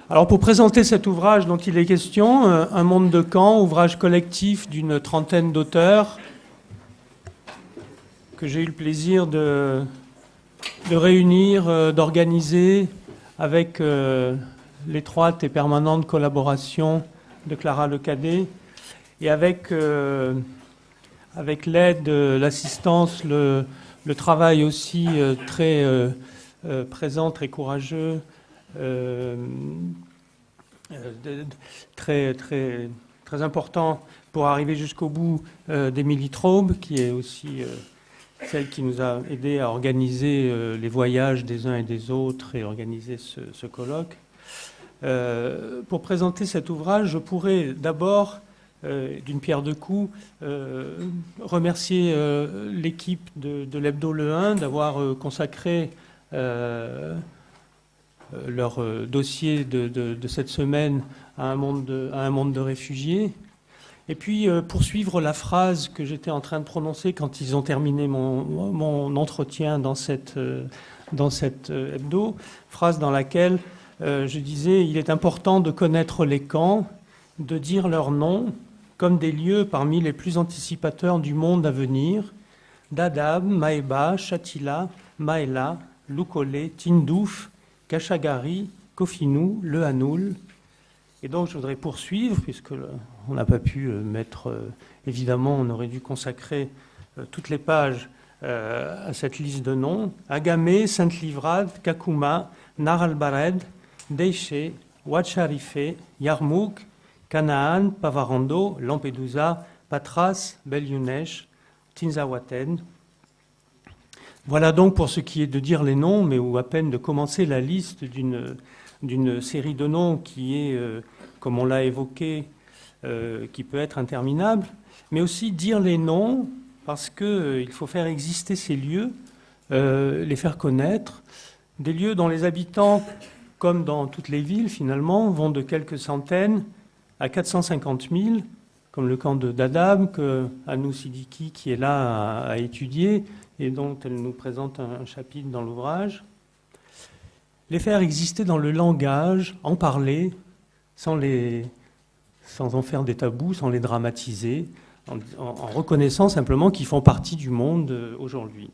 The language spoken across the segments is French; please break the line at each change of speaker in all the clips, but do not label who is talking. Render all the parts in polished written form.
Alors pour présenter cet ouvrage dont il est question, Un monde de Caen, ouvrage collectif d'une trentaine d'auteurs que j'ai eu le plaisir de réunir, d'organiser avec l'étroite et permanente collaboration de Clara Lecadet et avec l'aide, l'assistance, le travail aussi très présent, très courageux, très important pour arriver jusqu'au bout d'Émilie Traube, qui est aussi celle qui nous a aidé à organiser les voyages des uns et des autres et organiser ce colloque. Pour présenter cet ouvrage, je pourrais d'abord, d'une pierre deux coups, remercier l'équipe de l'Hebdo Le 1 d'avoir consacré leur dossier de cette semaine à un monde de réfugiés. Et puis poursuivre la phrase que j'étais en train de prononcer quand ils ont terminé mon entretien dans cette hebdo, phrase dans laquelle je disais « Il est important de connaître les camps, de dire leurs noms comme des lieux parmi les plus anticipateurs du monde à venir, Dadaab, Maeba, Shatila, Maela, Lukole, Tindouf, Kachagari, Kofinou, Le Hanoul. » Et donc je voudrais poursuivre, puisque on n'a pas pu mettre, évidemment, on aurait dû consacrer toutes les pages à cette liste de noms. Agamé, Sainte-Livrade, Kakuma, Nar al-Bared, Deïché, Ouad Sharifé, Yarmouk, Canaan, Pavarando, Lampedusa, Patras, Bel Younesh, Tinzawaten. Voilà donc pour ce qui est de dire les noms, mais ou à peine de commencer la liste d'une série de noms qui est, comme on l'a évoqué, qui peut être interminable, mais aussi dire les noms parce qu'il faut faire exister ces lieux, les faire connaître, des lieux dont les habitants, comme dans toutes les villes finalement, vont de quelques centaines à 450 000, comme le camp de Dadaab, que Anou Siddiqui, qui est là, a étudié, et dont elle nous présente un chapitre dans l'ouvrage. Les faire exister dans le langage, en parler, sans en faire des tabous, sans les dramatiser, en reconnaissant simplement qu'ils font partie du monde aujourd'hui.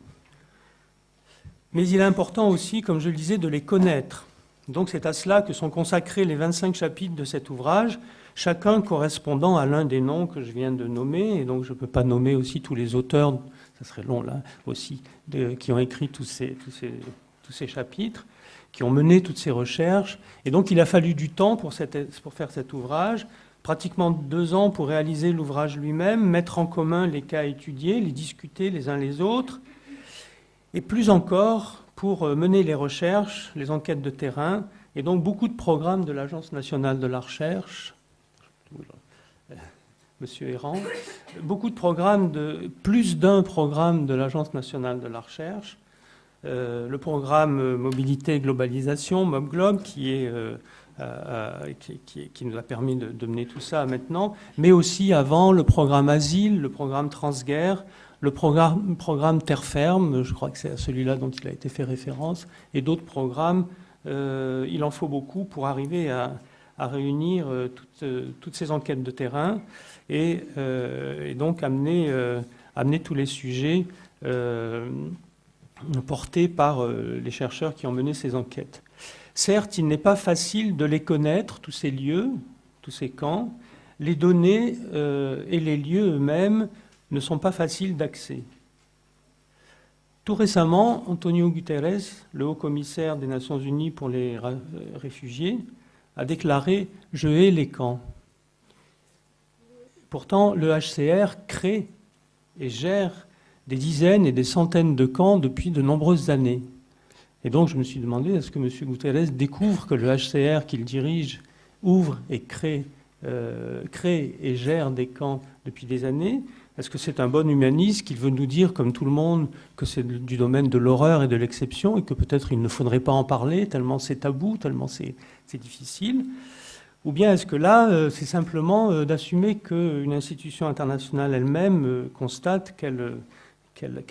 Mais il est important aussi, comme je le disais, de les connaître. Donc c'est à cela que sont consacrés les 25 chapitres de cet ouvrage, chacun correspondant à l'un des noms que je viens de nommer, et donc je ne peux pas nommer aussi tous les auteurs, ça serait long là aussi, qui ont écrit tous ces chapitres, qui ont mené toutes ces recherches. Et donc il a fallu du temps pour faire cet ouvrage, pratiquement 2 ans pour réaliser l'ouvrage lui-même, mettre en commun les cas étudiés, les discuter les uns les autres, et plus encore pour mener les recherches, les enquêtes de terrain, et donc beaucoup de programmes de l'Agence nationale de la recherche, Monsieur Errand, beaucoup de programmes, plus d'un programme de l'Agence nationale de la recherche, le programme Mobilité et Globalisation, MobGlobe, qui nous a permis de mener tout ça maintenant, mais aussi avant le programme Asile, le programme Transguerre, le programme Terre Ferme, je crois que c'est à celui-là dont il a été fait référence, et d'autres programmes. Il en faut beaucoup pour arriver à réunir toutes ces enquêtes de terrain et donc amener tous les sujets portés par les chercheurs qui ont mené ces enquêtes. Certes, il n'est pas facile de les connaître, tous ces lieux, tous ces camps. Les données et les lieux eux-mêmes ne sont pas faciles d'accès. Tout récemment, Antonio Guterres, le haut-commissaire des Nations Unies pour les réfugiés, a déclaré « Je hais les camps ». Pourtant, le HCR crée et gère des dizaines et des centaines de camps depuis de nombreuses années. Et donc, je me suis demandé, est-ce que M. Guterres découvre que le HCR qu'il dirige ouvre et crée et gère des camps depuis des années? Est-ce que c'est un bon humaniste qu'il veut nous dire, comme tout le monde, que c'est du domaine de l'horreur et de l'exception et que peut-être il ne faudrait pas en parler tellement c'est tabou, tellement c'est difficile? Ou bien est-ce que là, c'est simplement d'assumer qu'une institution internationale elle-même constate qu'elle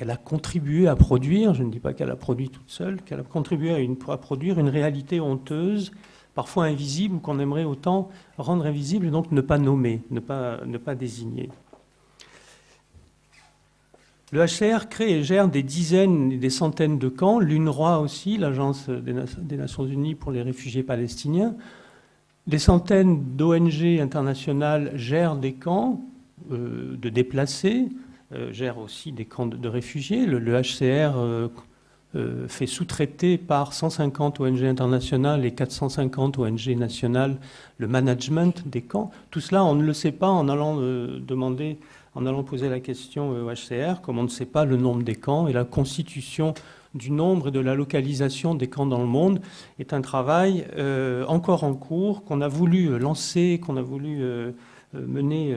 a contribué à produire, je ne dis pas qu'elle a produit toute seule, qu'elle a contribué à produire une réalité honteuse parfois invisibles ou qu'on aimerait autant rendre invisibles et donc ne pas nommer, ne pas désigner. Le HCR crée et gère des dizaines et des centaines de camps, l'UNRWA aussi, l'Agence des Nations Unies pour les réfugiés palestiniens. Des centaines d'ONG internationales gèrent des camps de déplacés, gèrent aussi des camps de réfugiés. Le HCR fait sous-traiter par 150 ONG internationales et 450 ONG nationales le management des camps. Tout cela, on ne le sait pas en allant en allant poser la question au HCR, comme on ne sait pas le nombre des camps et la constitution du nombre et de la localisation des camps dans le monde est un travail encore en cours, qu'on a voulu lancer, qu'on a voulu mener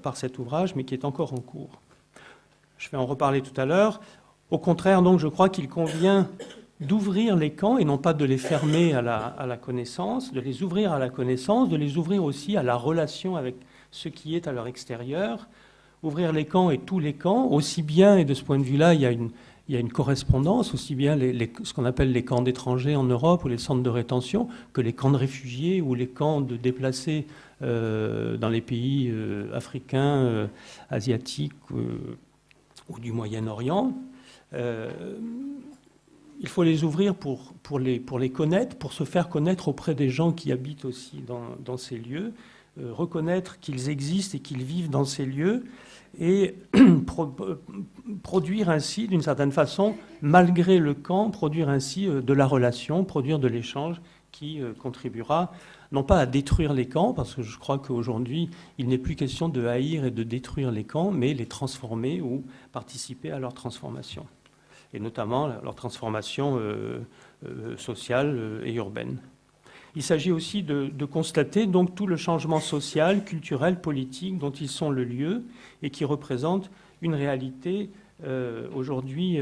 par cet ouvrage, mais qui est encore en cours. Je vais en reparler tout à l'heure. Au contraire, donc, je crois qu'il convient d'ouvrir les camps et non pas de les fermer à la connaissance, de les ouvrir à la connaissance, de les ouvrir aussi à la relation avec ce qui est à leur extérieur. Ouvrir les camps et tous les camps, aussi bien, et de ce point de vue-là, il y a une correspondance, aussi bien ce qu'on appelle les camps d'étrangers en Europe ou les centres de rétention, que les camps de réfugiés ou les camps de déplacés dans les pays africains, asiatiques ou du Moyen-Orient. Il faut les ouvrir pour les connaître, pour se faire connaître auprès des gens qui habitent aussi dans ces lieux, reconnaître qu'ils existent et qu'ils vivent dans ces lieux, et produire ainsi, d'une certaine façon, malgré le camp, produire ainsi de la relation, produire de l'échange qui contribuera, non pas à détruire les camps, parce que je crois qu'aujourd'hui, il n'est plus question de haïr et de détruire les camps, mais les transformer ou participer à leur transformation, et notamment leur transformation sociale et urbaine. Il s'agit aussi de constater donc tout le changement social, culturel, politique dont ils sont le lieu et qui représentent une réalité aujourd'hui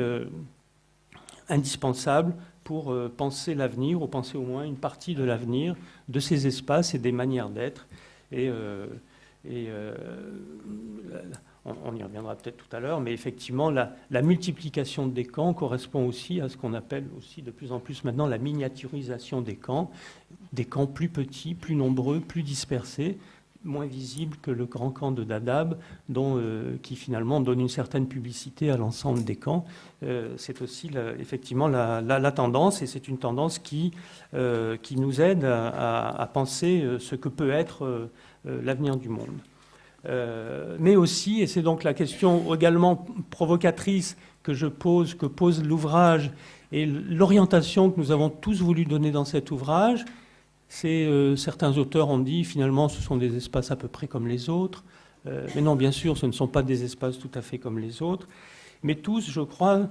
indispensable pour penser l'avenir, ou penser au moins une partie de l'avenir de ces espaces et des manières d'être. On y reviendra peut-être tout à l'heure, mais effectivement, la multiplication des camps correspond aussi à ce qu'on appelle aussi de plus en plus maintenant la miniaturisation des camps plus petits, plus nombreux, plus dispersés, moins visibles que le grand camp de Dadaab, qui finalement donne une certaine publicité à l'ensemble des camps. C'est aussi effectivement la tendance, et c'est une tendance qui nous aide à penser ce que peut être l'avenir du monde. Mais aussi, et c'est donc la question également provocatrice que pose l'ouvrage, et l'orientation que nous avons tous voulu donner dans cet ouvrage, c'est certains auteurs ont dit finalement ce sont des espaces à peu près comme les autres, mais non, bien sûr, ce ne sont pas des espaces tout à fait comme les autres, mais tous, je crois,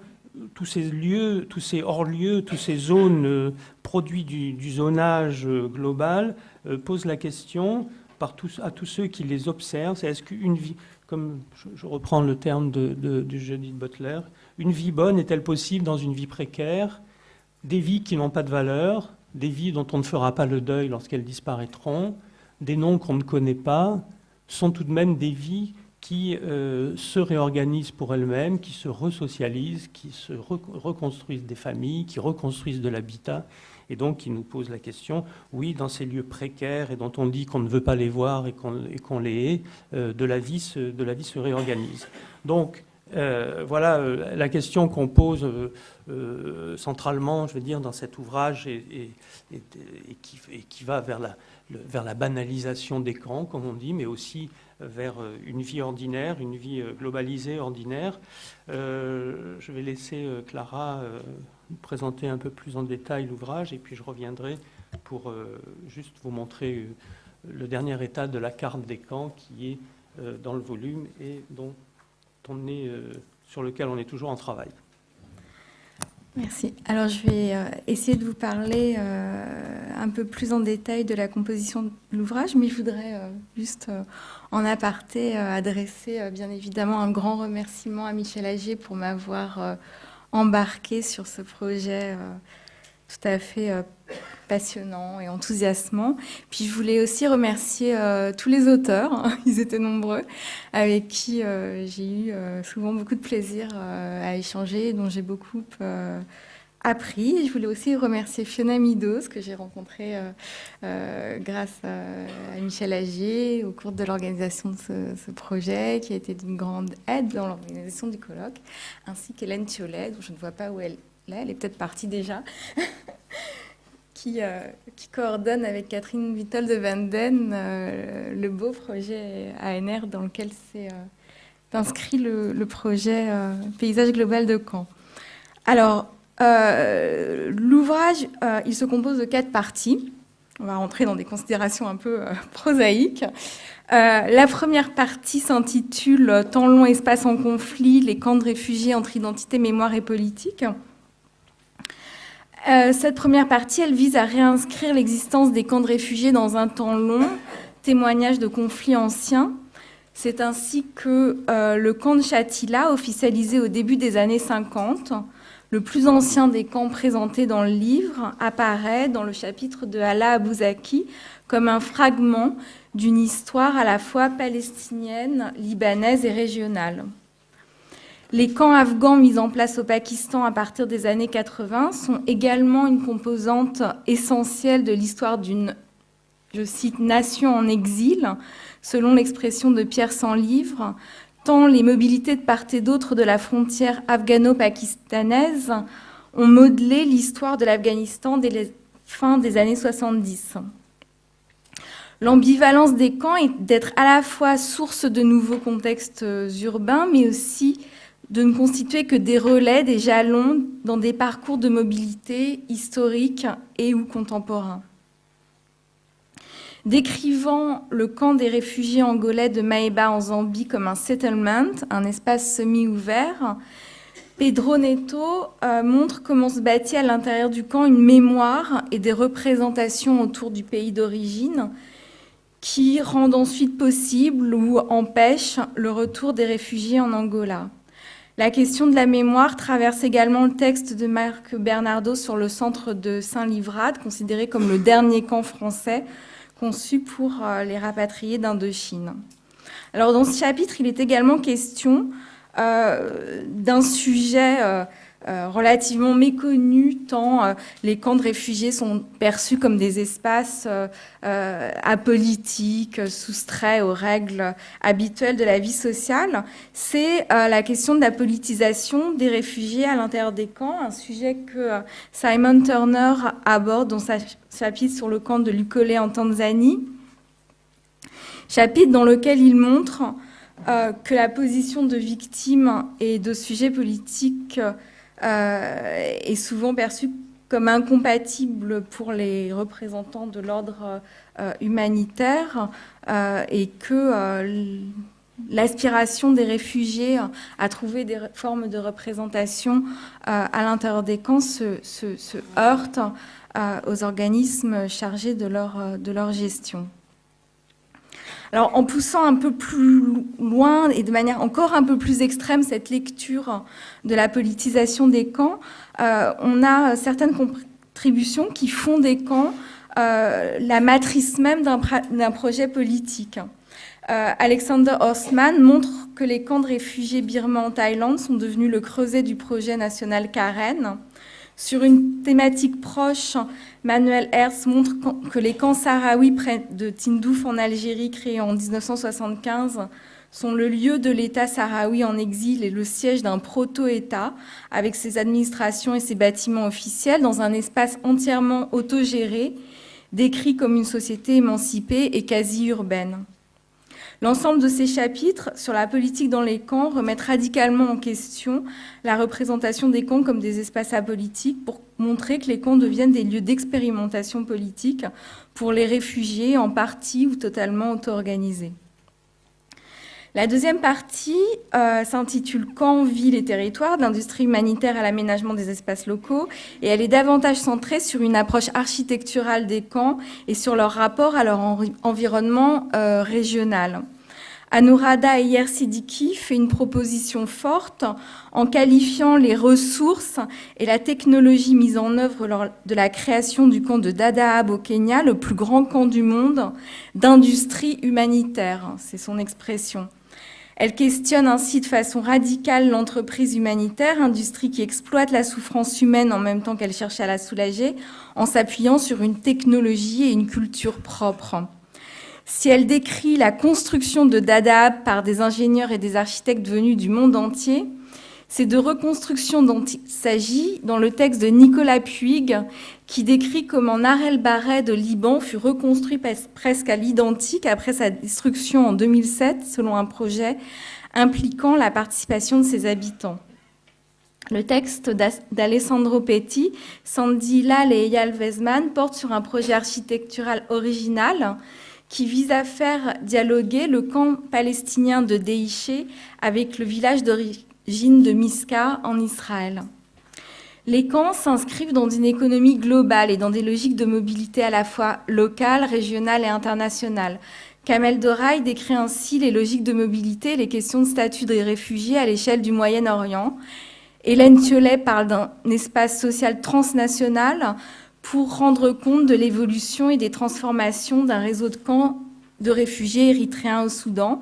tous ces lieux, tous ces hors-lieux, toutes ces zones produits du zonage global posent la question à tous ceux qui les observent, c'est est-ce qu'une vie, comme je reprends le terme du Judith Butler, une vie bonne est-elle possible dans une vie précaire, des vies qui n'ont pas de valeur, des vies dont on ne fera pas le deuil lorsqu'elles disparaîtront, des noms qu'on ne connaît pas, sont tout de même des vies qui se réorganisent pour elles-mêmes, qui se resocialisent, qui se reconstruisent des familles, qui reconstruisent de l'habitat, et donc qui nous posent la question, oui, dans ces lieux précaires et dont on dit qu'on ne veut pas les voir et qu'on les hait, de la vie se réorganise. Donc, voilà la question qu'on pose centralement, je veux dire, dans cet ouvrage et qui va vers la banalisation des camps, comme on dit, mais aussi vers une vie ordinaire, une vie globalisée ordinaire. Je vais laisser Clara présenter un peu plus en détail l'ouvrage, et puis je reviendrai pour juste vous montrer le dernier état de la carte des camps qui est dans le volume et sur lequel on est toujours en travail.
Merci. Alors, je vais essayer de vous parler un peu plus en détail de la composition de l'ouvrage, mais je voudrais juste en aparté adresser bien évidemment un grand remerciement à Michel Agier pour m'avoir embarqué sur ce projet tout à fait passionnant et enthousiasmant. Puis je voulais aussi remercier tous les auteurs, ils étaient nombreux, avec qui j'ai eu souvent beaucoup de plaisir à échanger, dont j'ai beaucoup appris. Je voulais aussi remercier Fiona Midos, que j'ai rencontrée grâce à Michel Agier au cours de l'organisation de ce projet, qui a été d'une grande aide dans l'organisation du colloque, ainsi qu'Hélène Thiollet, dont je ne vois pas où elle est, elle est peut-être partie déjà, qui coordonne avec Catherine Vitol de Vanden le beau projet ANR dans lequel s'est inscrit le projet Paysage global de Caen. Alors, l'ouvrage, il se compose de 4 parties. On va rentrer dans des considérations un peu prosaïques. La première partie s'intitule « Temps long, espace en conflit, les camps de réfugiés entre identité, mémoire et politique ». Cette première partie, elle vise à réinscrire l'existence des camps de réfugiés dans un temps long, témoignage de conflits anciens. C'est ainsi que le camp de Shatila, officialisé au début des années 50, le plus ancien des camps présentés dans le livre, apparaît dans le chapitre de Hala Abouzaki comme un fragment d'une histoire à la fois palestinienne, libanaise et régionale. Les camps afghans mis en place au Pakistan à partir des années 80 sont également une composante essentielle de l'histoire d'une, je cite, nation en exil, selon l'expression de Pierre Sanlivre, tant les mobilités de part et d'autre de la frontière afghano-pakistanaise ont modelé l'histoire de l'Afghanistan dès les fins des années 70. L'ambivalence des camps est d'être à la fois source de nouveaux contextes urbains, mais aussi de ne constituer que des relais, des jalons dans des parcours de mobilité historiques et ou contemporains. Décrivant le camp des réfugiés angolais de Maeba en Zambie comme un settlement, un espace semi-ouvert, Pedro Neto montre comment se bâtit à l'intérieur du camp une mémoire et des représentations autour du pays d'origine qui rendent ensuite possible ou empêchent le retour des réfugiés en Angola. La question de la mémoire traverse également le texte de Marc Bernardo sur le centre de Saint-Livrade, considéré comme le dernier camp français conçu pour les rapatriés d'Indochine. Alors dans ce chapitre, il est également question d'un sujet relativement méconnu, tant les camps de réfugiés sont perçus comme des espaces apolitiques, soustraits aux règles habituelles de la vie sociale. C'est la question de la politisation des réfugiés à l'intérieur des camps, un sujet que Simon Turner aborde dans sa chapitre sur le camp de Lukole en Tanzanie, chapitre dans lequel il montre que la position de victime et de sujet politique est souvent perçue comme incompatible pour les représentants de l'ordre humanitaire et que l'aspiration des réfugiés à trouver des formes de représentation à l'intérieur des camps se heurte aux organismes chargés de leur gestion. Alors, en poussant un peu plus loin et de manière encore un peu plus extrême cette lecture de la politisation des camps, on a certaines contributions qui font des camps la matrice même d'un projet politique. Alexander Osman montre que les camps de réfugiés birmans en Thaïlande sont devenus le creuset du projet national Karen. Sur une thématique proche, Manuel Herz montre que les camps sahraouis près de Tindouf en Algérie, créés en 1975, sont le lieu de l'État sahraoui en exil et le siège d'un proto-État, avec ses administrations et ses bâtiments officiels, dans un espace entièrement autogéré, décrit comme une société émancipée et quasi urbaine. L'ensemble de ces chapitres sur la politique dans les camps remettent radicalement en question la représentation des camps comme des espaces apolitiques pour montrer que les camps deviennent des lieux d'expérimentation politique pour les réfugiés en partie ou totalement auto-organisés. La deuxième partie s'intitule « Camps, villes et territoires, de l'industrie humanitaire à l'aménagement des espaces locaux » et elle est davantage centrée sur une approche architecturale des camps et sur leur rapport à leur environnement régional. Anuradha Ayer Siddiqui fait une proposition forte en qualifiant les ressources et la technologie mise en œuvre lors de la création du camp de Dadaab au Kenya, le plus grand camp du monde, d'industrie humanitaire, c'est son expression. Elle questionne ainsi de façon radicale l'entreprise humanitaire, industrie qui exploite la souffrance humaine en même temps qu'elle cherche à la soulager, en s'appuyant sur une technologie et une culture propre. Si elle décrit la construction de Dadaab par des ingénieurs et des architectes venus du monde entier, c'est de reconstruction dont il s'agit dans le texte de Nicolas Puig, qui décrit comment Nar el-Bared de Liban fut reconstruit presque à l'identique après sa destruction en 2007, selon un projet impliquant la participation de ses habitants. Le texte d'Alessandro Petti, Sandy Lal et Eyal Vezman porte sur un projet architectural original qui vise à faire dialoguer le camp palestinien de Deiché avec le village d'origine de Miska en Israël. Les camps s'inscrivent dans une économie globale et dans des logiques de mobilité à la fois locale, régionale et internationale. Kamel Doraï décrit ainsi les logiques de mobilité et les questions de statut des réfugiés à l'échelle du Moyen-Orient. Hélène Thiollet parle d'un espace social transnational pour rendre compte de l'évolution et des transformations d'un réseau de camps de réfugiés érythréens au Soudan.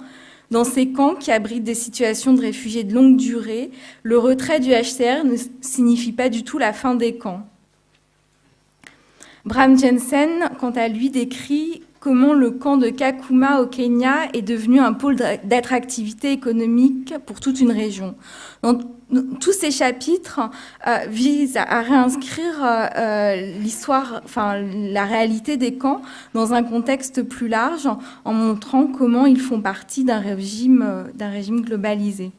Dans ces camps qui abritent des situations de réfugiés de longue durée, le retrait du HCR ne signifie pas du tout la fin des camps. Bram Jensen, quant à lui, décrit comment le camp de Kakuma au Kenya est devenu un pôle d'attractivité économique pour toute une région. Donc, tous ces chapitres visent à réinscrire l'histoire, enfin la réalité des camps dans un contexte plus large, en montrant comment ils font partie d'un régime globalisé.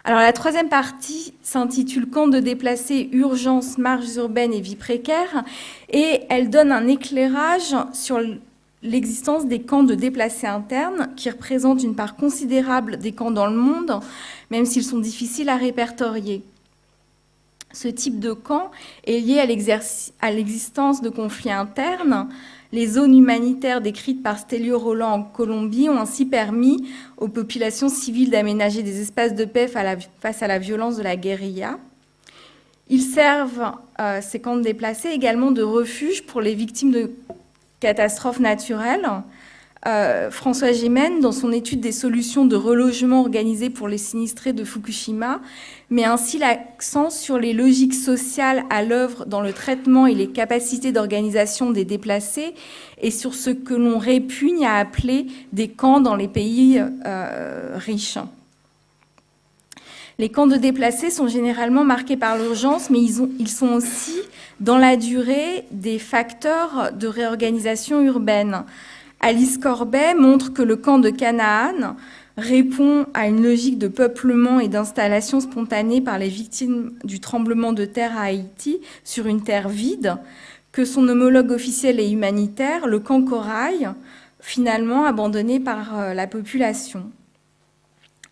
Alors la troisième partie s'intitule « Camps de déplacés, urgence, marges urbaines et vie précaire » et elle donne un éclairage sur l'existence des camps de déplacés internes qui représentent une part considérable des camps dans le monde, même s'ils sont difficiles à répertorier. Ce type de camp est lié à l'existence de conflits internes. Les zones humanitaires décrites par Stelio Roland en Colombie ont ainsi permis aux populations civiles d'aménager des espaces de paix face à la violence de la guérilla. Ils servent, ces camps de déplacés, également de refuge pour les victimes de catastrophes naturelles. François Gémen, dans son étude des solutions de relogement organisées pour les sinistrés de Fukushima, met ainsi l'accent sur les logiques sociales à l'œuvre dans le traitement et les capacités d'organisation des déplacés et sur ce que l'on répugne à appeler des camps dans les pays riches. Les camps de déplacés sont généralement marqués par l'urgence, mais ils sont aussi, dans la durée, des facteurs de réorganisation urbaine. Alice Corbet montre que le camp de Canaan répond à une logique de peuplement et d'installation spontanée par les victimes du tremblement de terre à Haïti sur une terre vide, que son homologue officiel et humanitaire, le camp Corail, finalement abandonné par la population.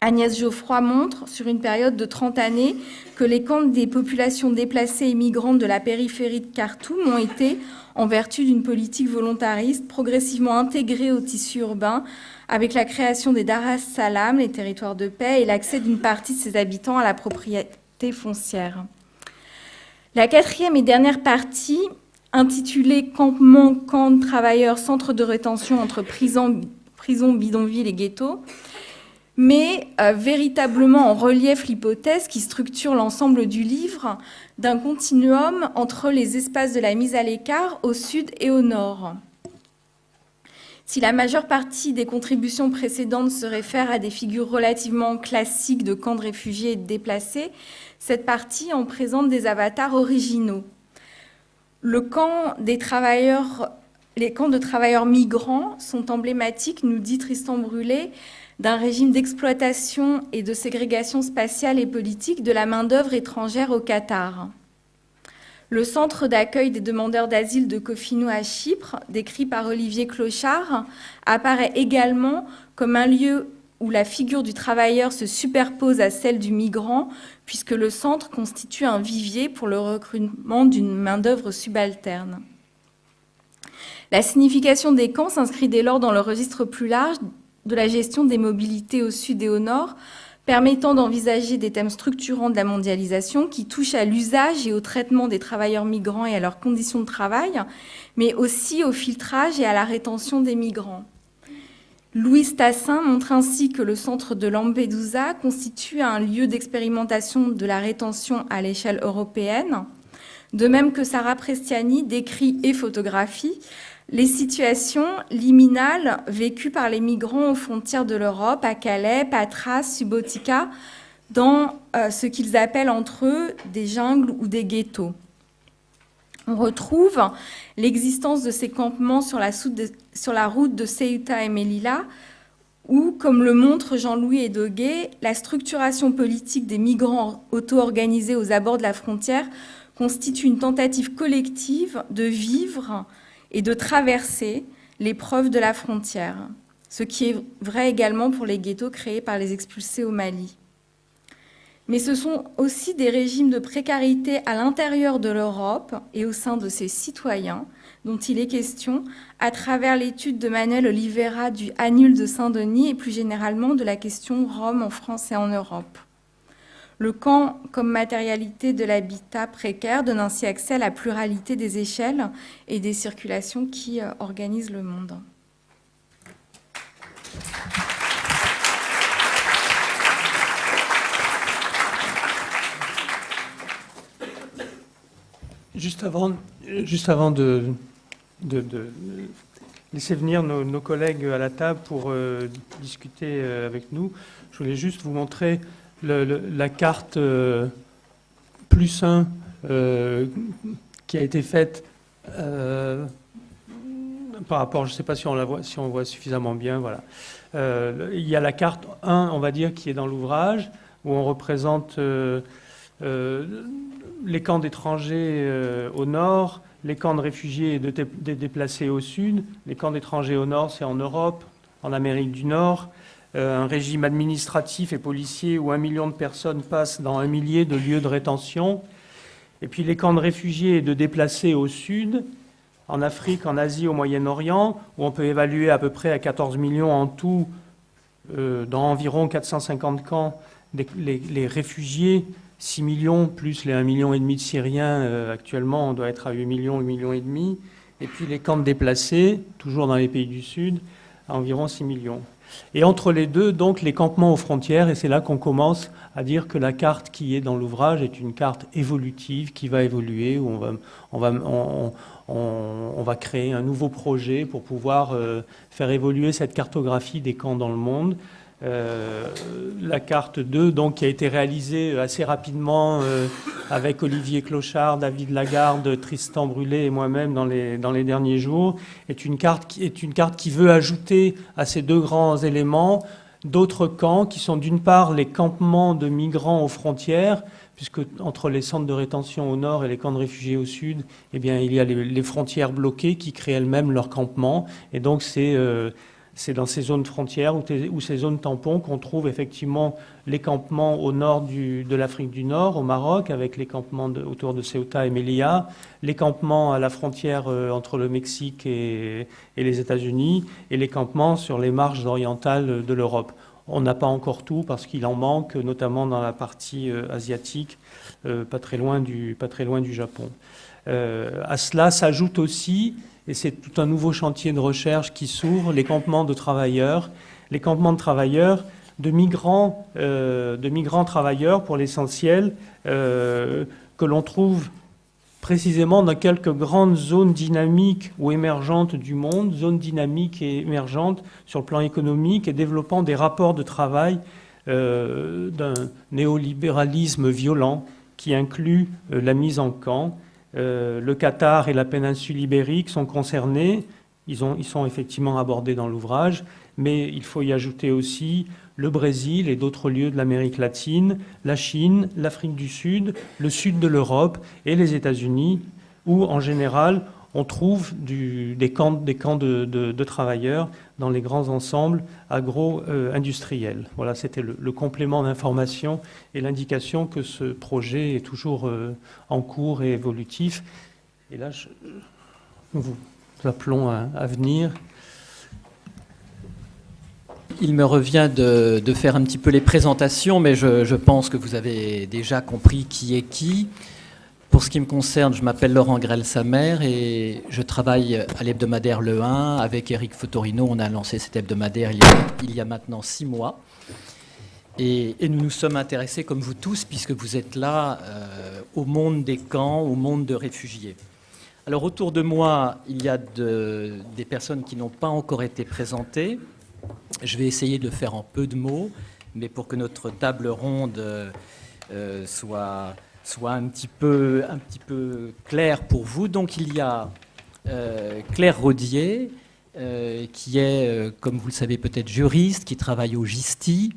Agnès Geoffroy montre, sur une période de 30 années, que les camps des populations déplacées et migrantes de la périphérie de Khartoum ont été, en vertu d'une politique volontariste, progressivement intégrés au tissu urbain, avec la création des Dar es-Salam, les territoires de paix, et l'accès d'une partie de ses habitants à la propriété foncière. La quatrième et dernière partie, intitulée « Campement, camp de travailleurs, centre de rétention entre prison, bidonville et ghetto », mais véritablement en relief l'hypothèse qui structure l'ensemble du livre d'un continuum entre les espaces de la mise à l'écart au sud et au nord. Si la majeure partie des contributions précédentes se réfère à des figures relativement classiques de camps de réfugiés et de déplacés, cette partie en présente des avatars originaux. Les camps de travailleurs migrants sont emblématiques, nous dit Tristan Brulé, d'un régime d'exploitation et de ségrégation spatiale et politique de la main-d'œuvre étrangère au Qatar. Le centre d'accueil des demandeurs d'asile de Kofinou à Chypre, décrit par Olivier Clochard, apparaît également comme un lieu où la figure du travailleur se superpose à celle du migrant, puisque le centre constitue un vivier pour le recrutement d'une main-d'œuvre subalterne. La signification des camps s'inscrit dès lors dans le registre plus large de la gestion des mobilités au sud et au nord, permettant d'envisager des thèmes structurants de la mondialisation qui touchent à l'usage et au traitement des travailleurs migrants et à leurs conditions de travail, mais aussi au filtrage et à la rétention des migrants. Louise Tassin montre ainsi que le centre de Lampedusa constitue un lieu d'expérimentation de la rétention à l'échelle européenne, de même que Sarah Prestiani décrit et photographie les situations liminales vécues par les migrants aux frontières de l'Europe, à Calais, Patras, Subotica, dans ce qu'ils appellent entre eux des jungles ou des ghettos. On retrouve l'existence de ces campements sur la route de Ceuta et Melilla, où, comme le montre Jean-Louis Edoguet, la structuration politique des migrants auto-organisés aux abords de la frontière constitue une tentative collective de vivre et de traverser l'épreuve de la frontière, ce qui est vrai également pour les ghettos créés par les expulsés au Mali. Mais ce sont aussi des régimes de précarité à l'intérieur de l'Europe et au sein de ses citoyens dont il est question à travers l'étude de Manuel Oliveira du Anul de Saint-Denis et plus généralement de la question Rome en France et en Europe. Le camp comme matérialité de l'habitat précaire donne ainsi accès à la pluralité des échelles et des circulations qui organisent le monde.
Juste avant de laisser venir nos collègues à la table pour discuter avec nous, je voulais juste vous montrer la carte plus 1 qui a été faite par rapport, je ne sais pas si on voit suffisamment bien, voilà. Il y a la carte 1, on va dire, qui est dans l'ouvrage, où on représente les camps d'étrangers au nord, les camps de réfugiés et des déplacés au sud. Les camps d'étrangers au nord, c'est en Europe, en Amérique du Nord. Un régime administratif et policier où 1 million de personnes passent dans 1 millier de lieux de rétention. Et puis les camps de réfugiés et de déplacés au sud, en Afrique, en Asie, au Moyen-Orient, où on peut évaluer à peu près à 14 millions en tout, dans environ 450 camps, les réfugiés, 6 millions, plus les 1,5 million de Syriens actuellement, on doit être à 8 millions, 8 millions et demi. Et puis les camps de déplacés, toujours dans les pays du Sud, à environ 6 millions. Et entre les deux, donc, les campements aux frontières, et c'est là qu'on commence à dire que la carte qui est dans l'ouvrage est une carte évolutive qui va évoluer, où on va créer un nouveau projet pour pouvoir faire évoluer cette cartographie des camps dans le monde. La carte 2, donc, qui a été réalisée assez rapidement avec Olivier Clochard, David Lagarde, Tristan Brulé et moi-même dans les derniers jours, est une carte qui veut ajouter à ces deux grands éléments d'autres camps qui sont d'une part les campements de migrants aux frontières, puisque entre les centres de rétention au nord et les camps de réfugiés au sud, eh bien, il y a les frontières bloquées qui créent elles-mêmes leurs campements, et donc c'est dans ces zones frontières ou ces zones tampons qu'on trouve effectivement les campements au nord de l'Afrique du Nord, au Maroc, avec les campements autour de Ceuta et Melilla, les campements à la frontière entre le Mexique et les États-Unis, et les campements sur les marges orientales de l'Europe. On n'a pas encore tout parce qu'il en manque, notamment dans la partie asiatique, pas très loin du Japon. À cela s'ajoute aussi, et c'est tout un nouveau chantier de recherche qui s'ouvre, les campements de travailleurs. Les campements de travailleurs, de migrants travailleurs pour l'essentiel, que l'on trouve précisément dans quelques grandes zones dynamiques ou émergentes du monde, zones dynamiques et émergentes sur le plan économique et développant des rapports de travail d'un néolibéralisme violent qui inclut la mise en camp. Le Qatar et la péninsule ibérique sont concernés, ils sont effectivement abordés dans l'ouvrage, mais il faut y ajouter aussi le Brésil et d'autres lieux de l'Amérique latine, la Chine, l'Afrique du Sud, le sud de l'Europe et les États-Unis, où en général on trouve des camps de travailleurs dans les grands ensembles agro-industriels. Voilà, c'était le complément d'information et l'indication que ce projet est toujours en cours et évolutif. Et là, nous vous appelons à venir.
Il me revient de faire un petit peu les présentations, mais je pense que vous avez déjà compris qui est qui. Pour ce qui me concerne, je m'appelle Laurent Grel-Samer et je travaille à l'hebdomadaire Le 1. Avec Éric Fotorino, on a lancé cet hebdomadaire il y a maintenant 6 mois. Et nous nous sommes intéressés, comme vous tous, puisque vous êtes là, au monde des camps, au monde de réfugiés. Alors autour de moi, il y a des personnes qui n'ont pas encore été présentées. Je vais essayer de le faire en peu de mots, mais pour que notre table ronde soit un petit peu claire pour vous. Donc il y a Claire Rodier, qui est, comme vous le savez peut-être, juriste, qui travaille au GISTI.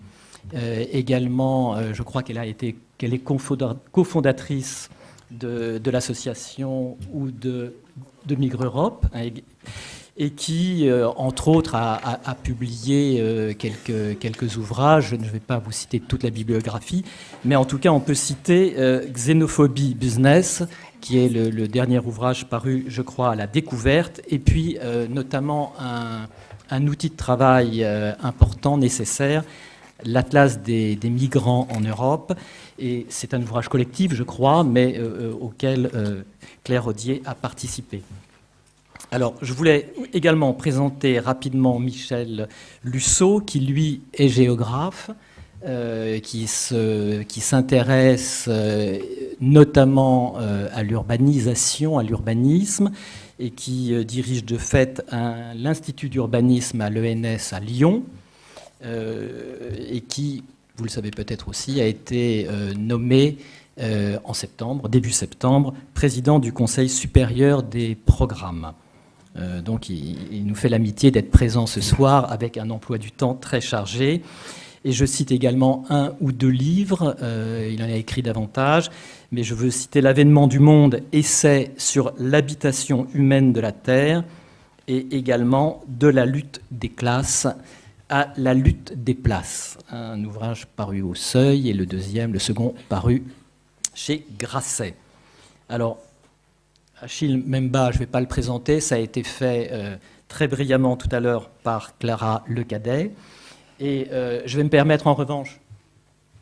Également, je crois qu'elle est cofondatrice de l'association ou de Migre Europe, hein, et qui, entre autres, a publié quelques ouvrages. Je ne vais pas vous citer toute la bibliographie, mais en tout cas, on peut citer Xénophobie Business, qui est le dernier ouvrage paru, je crois, à la Découverte, et puis notamment un outil de travail important, nécessaire, l'Atlas des migrants en Europe. Et c'est un ouvrage collectif, je crois, mais auquel Claire Rodier a participé. Alors, je voulais également présenter rapidement Michel Lusseau, qui, lui, est géographe, qui s'intéresse notamment à l'urbanisation, à l'urbanisme, et qui dirige de fait l'Institut d'urbanisme à l'ENS à Lyon, et qui, vous le savez peut-être aussi, a été nommé en septembre, début septembre, président du Conseil supérieur des programmes. Donc il nous fait l'amitié d'être présent ce soir avec un emploi du temps très chargé. Et je cite également 1 ou 2 livres, il en a écrit davantage, mais je veux citer L'avènement du monde, essai sur l'habitation humaine de la Terre, et également De la lutte des classes à la lutte des places, un ouvrage paru au Seuil, et le second paru chez Grasset. Alors, Achille Mbemba, je ne vais pas le présenter, ça a été fait très brillamment tout à l'heure par Clara Lecadet. Et je vais me permettre en revanche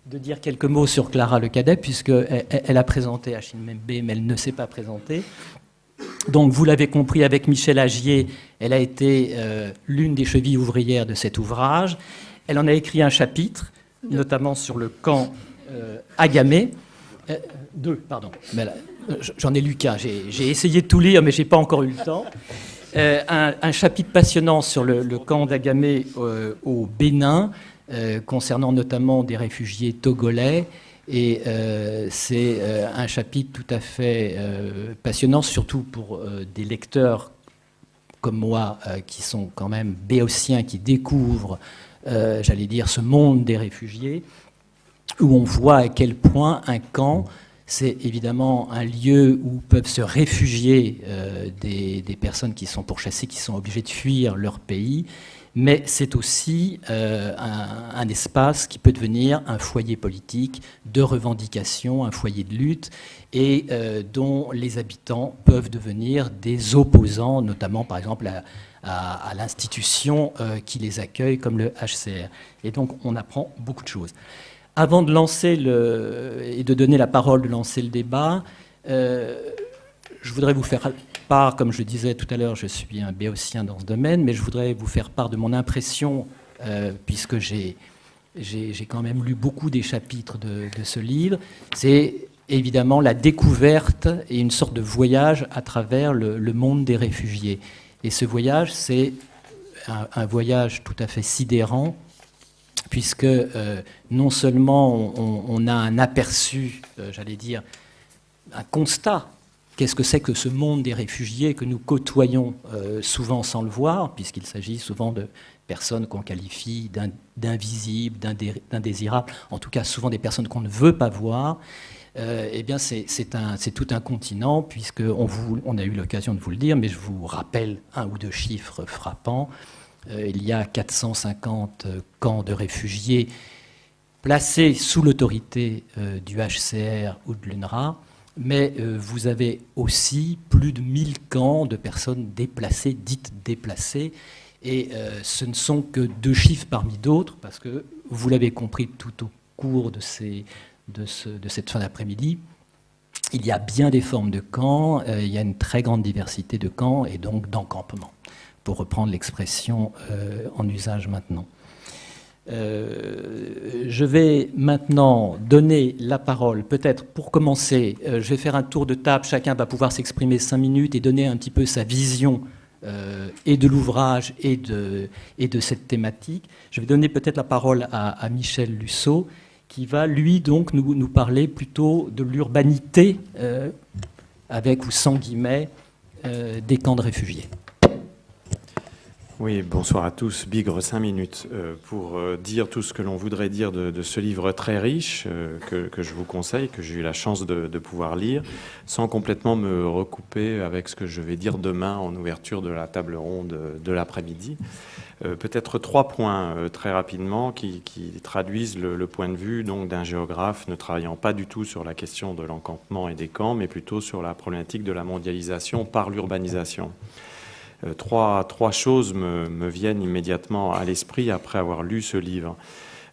de dire quelques mots sur Clara Lecadet, puisqu'elle a présenté Achille Mbemba, mais elle ne s'est pas présentée. Donc, vous l'avez compris, avec Michel Agier, elle a été l'une des chevilles ouvrières de cet ouvrage. Elle en a écrit un chapitre, notamment sur le camp Agamé. 2, pardon. J'en ai lu qu'un. J'ai essayé de tout lire, mais je n'ai pas encore eu le temps. Un chapitre passionnant sur le camp d'Agamé au Bénin, concernant notamment des réfugiés togolais. Et c'est un chapitre tout à fait passionnant, surtout pour des lecteurs comme moi, qui sont quand même béotiens, qui découvrent, j'allais dire, ce monde des réfugiés, où on voit à quel point un camp, c'est évidemment un lieu où peuvent se réfugier des personnes qui sont pourchassées, qui sont obligées de fuir leur pays, mais c'est aussi un espace qui peut devenir un foyer politique de revendication, un foyer de lutte, et dont les habitants peuvent devenir des opposants, notamment par exemple à l'institution qui les accueille, comme le HCR. Et donc on apprend beaucoup de choses. Avant de lancer et de donner la parole, de lancer le débat, je voudrais vous faire part, comme je disais tout à l'heure, je suis un béotien dans ce domaine, mais je voudrais vous faire part de mon impression, puisque j'ai quand même lu beaucoup des chapitres de ce livre. C'est évidemment la découverte et une sorte de voyage à travers le monde des réfugiés. Et ce voyage, c'est un voyage tout à fait sidérant, puisque non seulement on a un aperçu, j'allais dire, un constat. Qu'est-ce que c'est que ce monde des réfugiés que nous côtoyons souvent sans le voir, puisqu'il s'agit souvent de personnes qu'on qualifie d'invisibles, d'indésirables, en tout cas souvent des personnes qu'on ne veut pas voir. Eh bien, c'est tout un continent, puisqu'on a eu l'occasion de vous le dire, mais je vous rappelle 1 ou 2 chiffres frappants. Il y a 450 camps de réfugiés placés sous l'autorité du HCR ou de l'UNRWA, mais vous avez aussi plus de 1000 camps de personnes déplacées, dites déplacées, et ce ne sont que 2 chiffres parmi d'autres, parce que vous l'avez compris tout au cours de cette fin d'après-midi, il y a bien des formes de camps, il y a une très grande diversité de camps et donc d'encampements, pour reprendre l'expression en usage maintenant. Je vais maintenant donner la parole, peut-être pour commencer, je vais faire un tour de table, chacun va pouvoir s'exprimer 5 minutes et donner un petit peu sa vision et de l'ouvrage et de cette thématique. Je vais donner peut-être la parole à Michel Lusseau, qui va, lui, donc, nous parler plutôt de l'urbanité, avec ou sans guillemets, des camps de réfugiés.
Oui, bonsoir à tous. Bigre 5 minutes pour dire tout ce que l'on voudrait dire de ce livre très riche que je vous conseille, que j'ai eu la chance de pouvoir lire, sans complètement me recouper avec ce que je vais dire demain en ouverture de la table ronde de l'après-midi. Peut-être 3 points très rapidement qui traduisent le point de vue donc d'un géographe ne travaillant pas du tout sur la question de l'encampement et des camps, mais plutôt sur la problématique de la mondialisation par l'urbanisation. Trois choses me viennent immédiatement à l'esprit après avoir lu ce livre.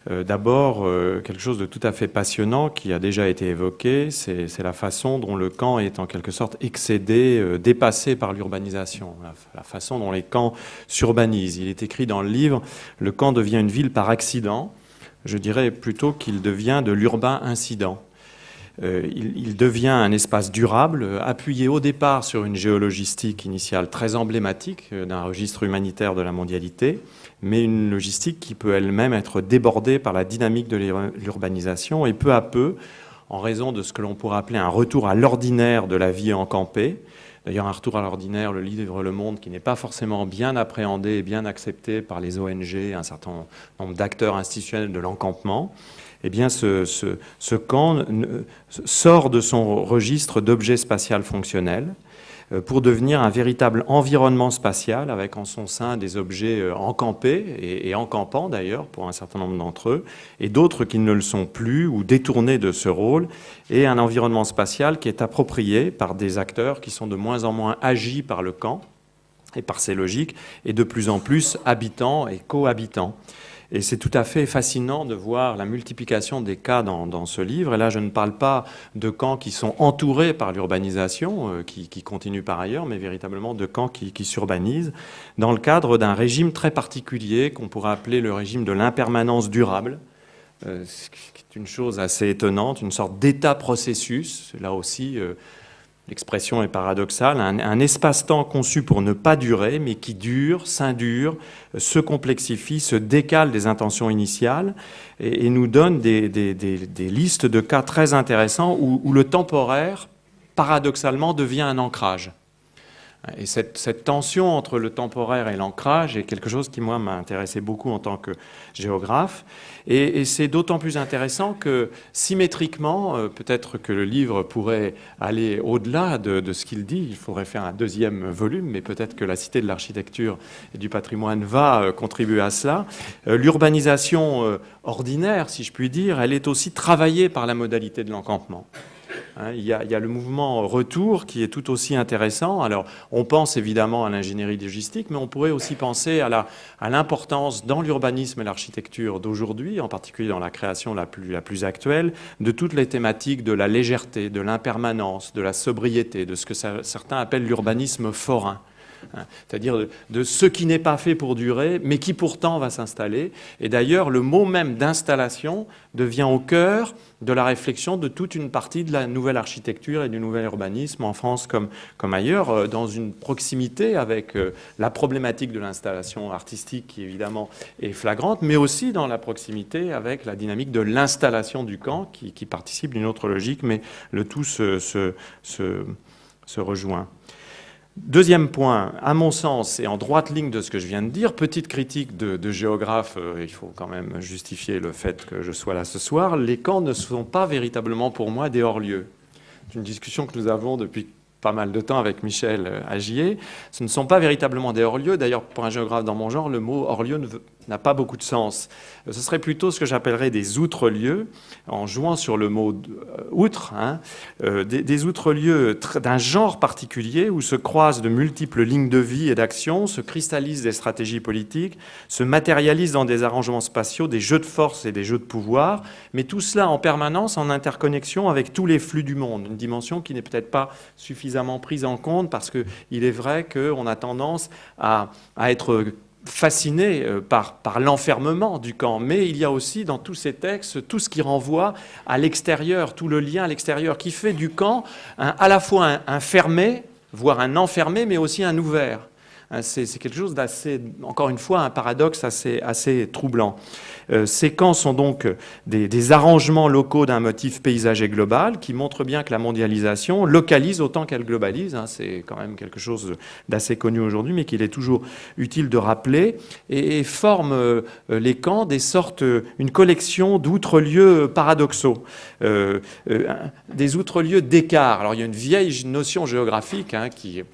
D'abord, quelque chose de tout à fait passionnant qui a déjà été évoqué, c'est la façon dont le camp est en quelque sorte excédé, dépassé par l'urbanisation, la façon dont les camps s'urbanisent. Il est écrit dans le livre, le camp devient une ville par accident, je dirais plutôt qu'il devient de l'urbain incident. Il devient un espace durable, appuyé au départ sur une géologistique initiale très emblématique d'un registre humanitaire de la mondialité, mais une logistique qui peut elle-même être débordée par la dynamique de l'urbanisation et peu à peu, en raison de ce que l'on pourrait appeler un retour à l'ordinaire de la vie encampée. D'ailleurs, un retour à l'ordinaire, le livre Le Monde, qui n'est pas forcément bien appréhendé et bien accepté par les ONG, un certain nombre d'acteurs institutionnels de l'encampement. Eh bien, ce camp sort de son registre d'objet spatial fonctionnel pour devenir un véritable environnement spatial avec en son sein des objets encampés et encampants d'ailleurs pour un certain nombre d'entre eux et d'autres qui ne le sont plus ou détournés de ce rôle et un environnement spatial qui est approprié par des acteurs qui sont de moins en moins agis par le camp et par ses logiques et de plus en plus habitants et cohabitants. Et c'est tout à fait fascinant de voir la multiplication des cas dans ce livre. Et là, je ne parle pas de camps qui sont entourés par l'urbanisation, qui continuent par ailleurs, mais véritablement de camps qui s'urbanisent, dans le cadre d'un régime très particulier qu'on pourrait appeler le régime de l'impermanence durable, ce qui est une chose assez étonnante, une sorte d'état-processus, là aussi... L'expression est paradoxale, un espace-temps conçu pour ne pas durer, mais qui dure, s'indure, se complexifie, se décale des intentions initiales et nous donne des listes de cas très intéressants où le temporaire, paradoxalement, devient un ancrage. Et cette tension entre le temporaire et l'ancrage est quelque chose qui, moi, m'a intéressé beaucoup en tant que géographe. Et c'est d'autant plus intéressant que, symétriquement, peut-être que le livre pourrait aller au-delà de ce qu'il dit. Il faudrait faire un 2e volume, mais peut-être que la Cité de l'architecture et du patrimoine va contribuer à cela. L'urbanisation ordinaire, si je puis dire, elle est aussi travaillée par la modalité de l'encampement. Il y a le mouvement retour qui est tout aussi intéressant. Alors, on pense évidemment à l'ingénierie logistique, mais on pourrait aussi penser à l'importance dans l'urbanisme et l'architecture d'aujourd'hui, en particulier dans la création la plus actuelle, de toutes les thématiques de la légèreté, de l'impermanence, de la sobriété, de ce que certains appellent l'urbanisme forain. C'est-à-dire de ce qui n'est pas fait pour durer, mais qui pourtant va s'installer. Et d'ailleurs, le mot même d'installation devient au cœur de la réflexion de toute une partie de la nouvelle architecture et du nouvel urbanisme, en France comme ailleurs, dans une proximité avec la problématique de l'installation artistique qui évidemment est flagrante, mais aussi dans la proximité avec la dynamique de l'installation du camp qui participe d'une autre logique, mais le tout se rejoint. 2e point, à mon sens, et en droite ligne de ce que je viens de dire, petite critique de géographe, il faut quand même justifier le fait que je sois là ce soir, les camps ne sont pas véritablement pour moi des hors-lieux. C'est une discussion que nous avons depuis pas mal de temps avec Michel Agier. Ce ne sont pas véritablement des hors-lieux. D'ailleurs, pour un géographe dans mon genre, le mot hors-lieu n'a pas beaucoup de sens. Ce serait plutôt ce que j'appellerais des outre-lieux, en jouant sur le mot outre, hein, des outre-lieux d'un genre particulier où se croisent de multiples lignes de vie et d'action, se cristallisent des stratégies politiques, se matérialisent dans des arrangements spatiaux, des jeux de force et des jeux de pouvoir, mais tout cela en permanence en interconnexion avec tous les flux du monde, une dimension qui n'est peut-être pas suffisamment prise en compte parce qu'il est vrai qu'on a tendance à être fasciné par l'enfermement du camp, mais il y a aussi dans tous ces textes tout ce qui renvoie à l'extérieur, tout le lien à l'extérieur, qui fait du camp à la fois un fermé, voire un enfermé, mais aussi un ouvert. C'est quelque chose d'assez, encore une fois, un paradoxe assez troublant. Ces camps sont donc des arrangements locaux d'un motif paysager global qui montrent bien que la mondialisation localise autant qu'elle globalise. C'est quand même quelque chose d'assez connu aujourd'hui, mais qu'il est toujours utile de rappeler, et forme les camps une collection d'outre-lieux paradoxaux, des outre-lieux d'écart. Alors il y a une vieille notion géographique qui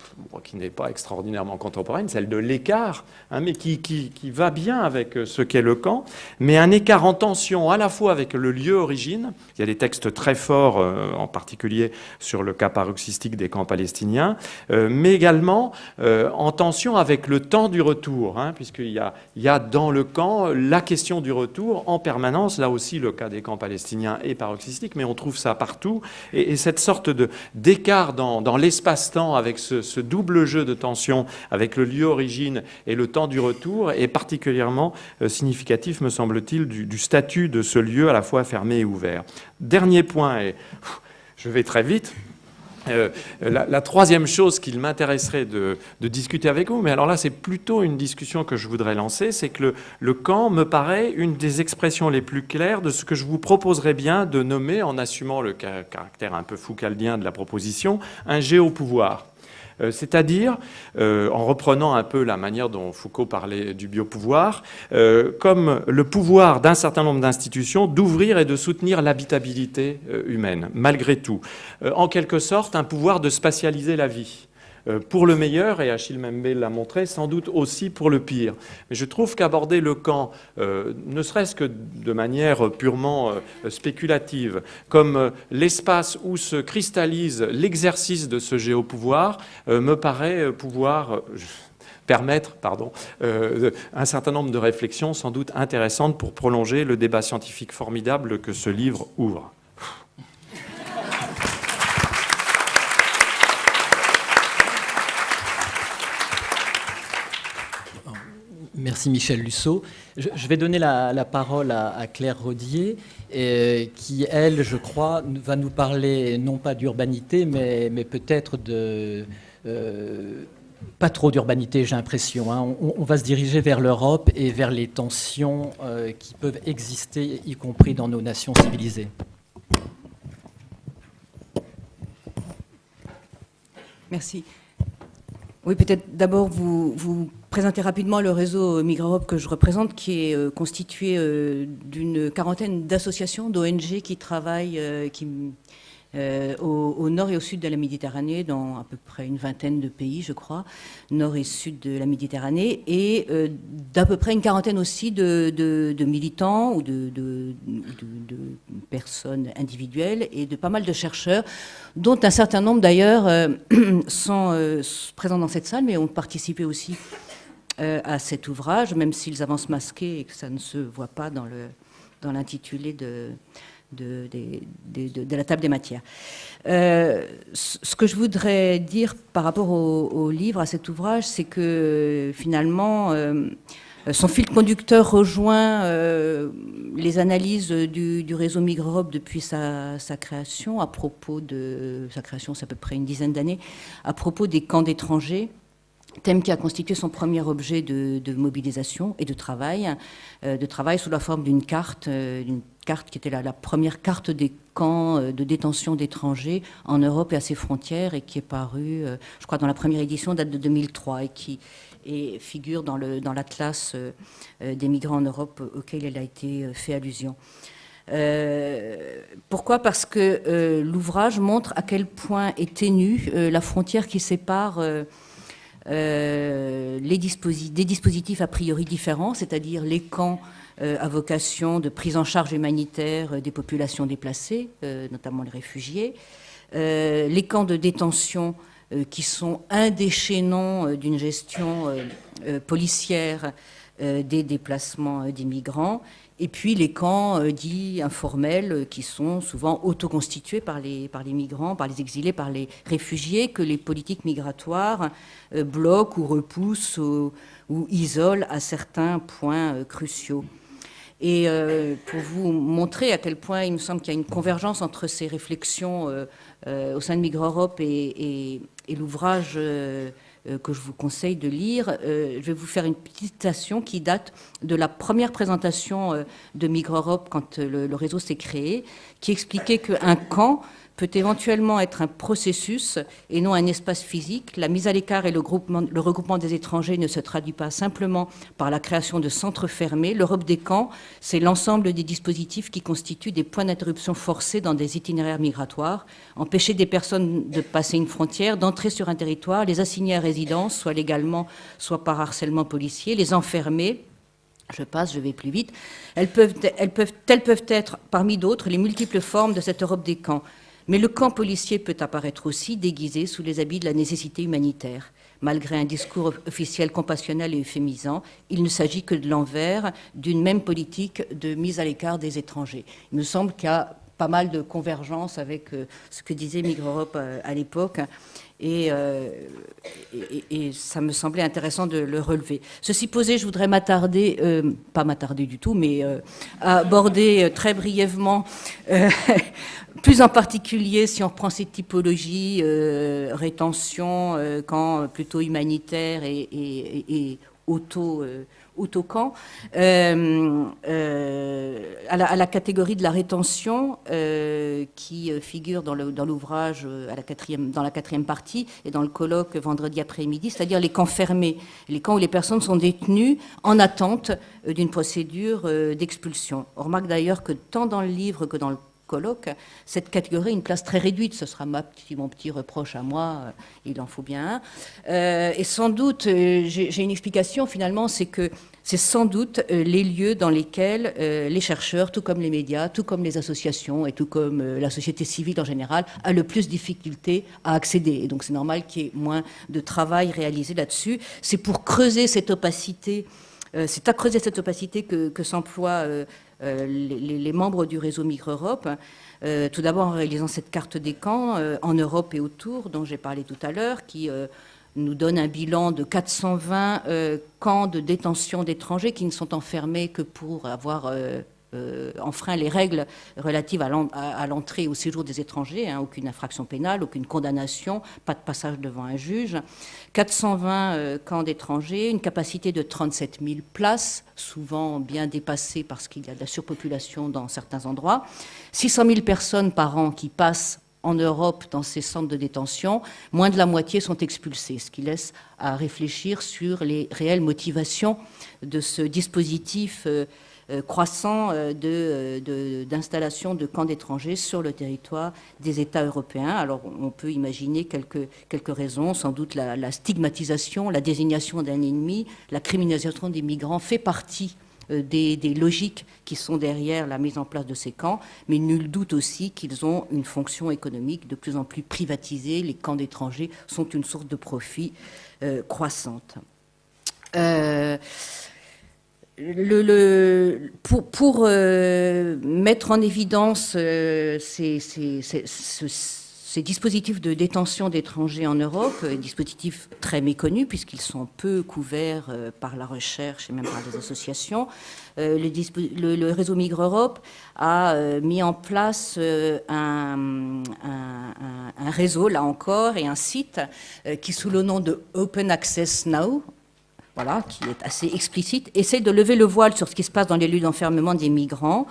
n'est pas extraordinairement contemporaine, celle de l'écart, mais qui va bien avec ce qu'est le camp, mais un écart en tension à la fois avec le lieu origine. Il y a des textes très forts, en particulier sur le cas paroxystique des camps palestiniens, mais également en tension avec le temps du retour, puisqu'il y a dans le camp la question du retour en permanence. Là aussi, le cas des camps palestiniens est paroxystique, mais on trouve ça partout. Et cette sorte d'écart dans l'espace-temps avec ce double jeu de tension avec le lieu origine et le temps du retour est particulièrement significatif, me semble-t-il, du statut de ce lieu à la fois fermé et ouvert. Dernier point, et je vais très vite. La troisième chose qu'il m'intéresserait de discuter avec vous, mais alors là c'est plutôt une discussion que je voudrais lancer, c'est que le camp me paraît une des expressions les plus claires de ce que je vous proposerais bien de nommer, en assumant le caractère un peu foucaldien de la proposition, un géopouvoir. C'est-à-dire, en reprenant un peu la manière dont Foucault parlait du biopouvoir, comme le pouvoir d'un certain nombre d'institutions d'ouvrir et de soutenir l'habitabilité humaine, malgré tout. En quelque sorte, un pouvoir de spatialiser la vie. Pour le meilleur, et Achille Mbembe l'a montré, sans doute aussi pour le pire. Mais je trouve qu'aborder le camp, ne serait-ce que de manière purement spéculative, comme l'espace où se cristallise l'exercice de ce géopouvoir, me paraît pouvoir permettre un certain nombre de réflexions sans doute intéressantes pour prolonger le débat scientifique formidable que ce livre ouvre.
Merci Michel Lusseau. Je vais donner la parole à Claire Rodier, qui, elle, je crois, va nous parler non pas d'urbanité, mais peut-être pas trop d'urbanité, j'ai l'impression. On va se diriger vers l'Europe et vers les tensions qui peuvent exister, y compris dans nos nations civilisées.
Merci. Oui, peut-être d'abord vous présenter rapidement le réseau Migr'Europe que je représente, qui est constitué d'une quarantaine d'associations, d'ONG qui travaillent au nord et au sud de la Méditerranée, dans à peu près une vingtaine de pays, je crois, nord et sud de la Méditerranée, et d'à peu près une quarantaine aussi de militants ou de personnes individuelles et de pas mal de chercheurs, dont un certain nombre d'ailleurs sont présents dans cette salle, mais ont participé aussi à cet ouvrage, même s'ils avancent masqués et que ça ne se voit pas dans l'intitulé de la table des matières. Ce que je voudrais dire par rapport au livre, à cet ouvrage, c'est que finalement, son fil conducteur rejoint les analyses du réseau Migr'Europe depuis sa création, à propos de sa création, c'est à peu près une dizaine d'années, à propos des camps d'étrangers, thème qui a constitué son premier objet de mobilisation et de travail sous la forme d'une carte qui était la première carte des camps de détention d'étrangers en Europe et à ses frontières, et qui est parue, je crois, dans la première édition, date de 2003, et qui figure dans l'atlas des migrants en Europe auquel elle a été fait allusion. Pourquoi ? Parce que l'ouvrage montre à quel point est ténue la frontière qui sépare des dispositifs a priori différents, c'est-à-dire les camps à vocation de prise en charge humanitaire des populations déplacées, notamment les réfugiés, les camps de détention qui sont un des chaînons d'une gestion policière des déplacements des migrants, et puis les camps dits informels qui sont souvent autoconstitués par les migrants, par les exilés, par les réfugiés, que les politiques migratoires bloquent ou repoussent ou isolent à certains points cruciaux. Et pour vous montrer à quel point il me semble qu'il y a une convergence entre ces réflexions au sein de Migre Europe et l'ouvrage que je vous conseille de lire, je vais vous faire une petite citation qui date de la première présentation de Migre Europe quand le réseau s'est créé, qui expliquait qu'un camp peut éventuellement être un processus et non un espace physique. La mise à l'écart et le regroupement des étrangers ne se traduit pas simplement par la création de centres fermés. L'Europe des camps, c'est l'ensemble des dispositifs qui constituent des points d'interruption forcés dans des itinéraires migratoires, empêcher des personnes de passer une frontière, d'entrer sur un territoire, les assigner à résidence, soit légalement, soit par harcèlement policier, les enfermer. Je vais plus vite. Telles peuvent être, parmi d'autres, les multiples formes de cette Europe des camps. Mais le camp policier peut apparaître aussi déguisé sous les habits de la nécessité humanitaire. Malgré un discours officiel compassionnel et euphémisant, il ne s'agit que de l'envers d'une même politique de mise à l'écart des étrangers. Il me semble qu'il y a pas mal de convergence avec ce que disait Migre Europe à l'époque. Et ça me semblait intéressant de le relever. Ceci posé, je voudrais pas m'attarder du tout, mais aborder très brièvement, plus en particulier si on reprend ces typologies, rétention, camp plutôt humanitaire et autocamp, à la catégorie de la rétention qui figure dans l'ouvrage dans la quatrième partie et dans le colloque vendredi après-midi, c'est-à-dire les camps fermés, les camps où les personnes sont détenues en attente d'une procédure d'expulsion. On remarque d'ailleurs que tant dans le livre que dans le colloque, cette catégorie a une place très réduite. Ce sera mon petit reproche à moi, il en faut bien un. Et sans doute, j'ai une explication finalement, c'est que c'est sans doute les lieux dans lesquels les chercheurs, tout comme les médias, tout comme les associations et tout comme la société civile en général, a le plus de difficultés à accéder. Et donc c'est normal qu'il y ait moins de travail réalisé là-dessus. C'est pour creuser cette opacité, c'est à creuser cette opacité que s'emploient les membres du réseau Migre Europe, tout d'abord en réalisant cette carte des camps en Europe et autour, dont j'ai parlé tout à l'heure, qui nous donne un bilan de 420 camps de détention d'étrangers qui ne sont enfermés que pour avoir enfreint les règles relatives à l'entrée et au séjour des étrangers, aucune infraction pénale, aucune condamnation, pas de passage devant un juge. 420 camps d'étrangers, une capacité de 37 000 places, souvent bien dépassée parce qu'il y a de la surpopulation dans certains endroits. 600 000 personnes par an qui passent en Europe dans ces centres de détention, moins de la moitié sont expulsés, ce qui laisse à réfléchir sur les réelles motivations de ce dispositif croissant d'installation de camps d'étrangers sur le territoire des États européens. Alors on peut imaginer quelques raisons, sans doute la stigmatisation, la désignation d'un ennemi, la criminalisation des migrants fait partie des logiques qui sont derrière la mise en place de ces camps, mais nul doute aussi qu'ils ont une fonction économique de plus en plus privatisée. Les camps d'étrangers sont une source de profit croissante. Pour mettre en évidence ces dispositifs de détention d'étrangers en Europe, dispositifs très méconnus puisqu'ils sont peu couverts par la recherche et même par les associations, le réseau Migre Europe a mis en place un réseau, là encore, et un site qui, sous le nom de Open Access Now, voilà, qui est assez explicite, essaie de lever le voile sur ce qui se passe dans les lieux d'enfermement des migrants,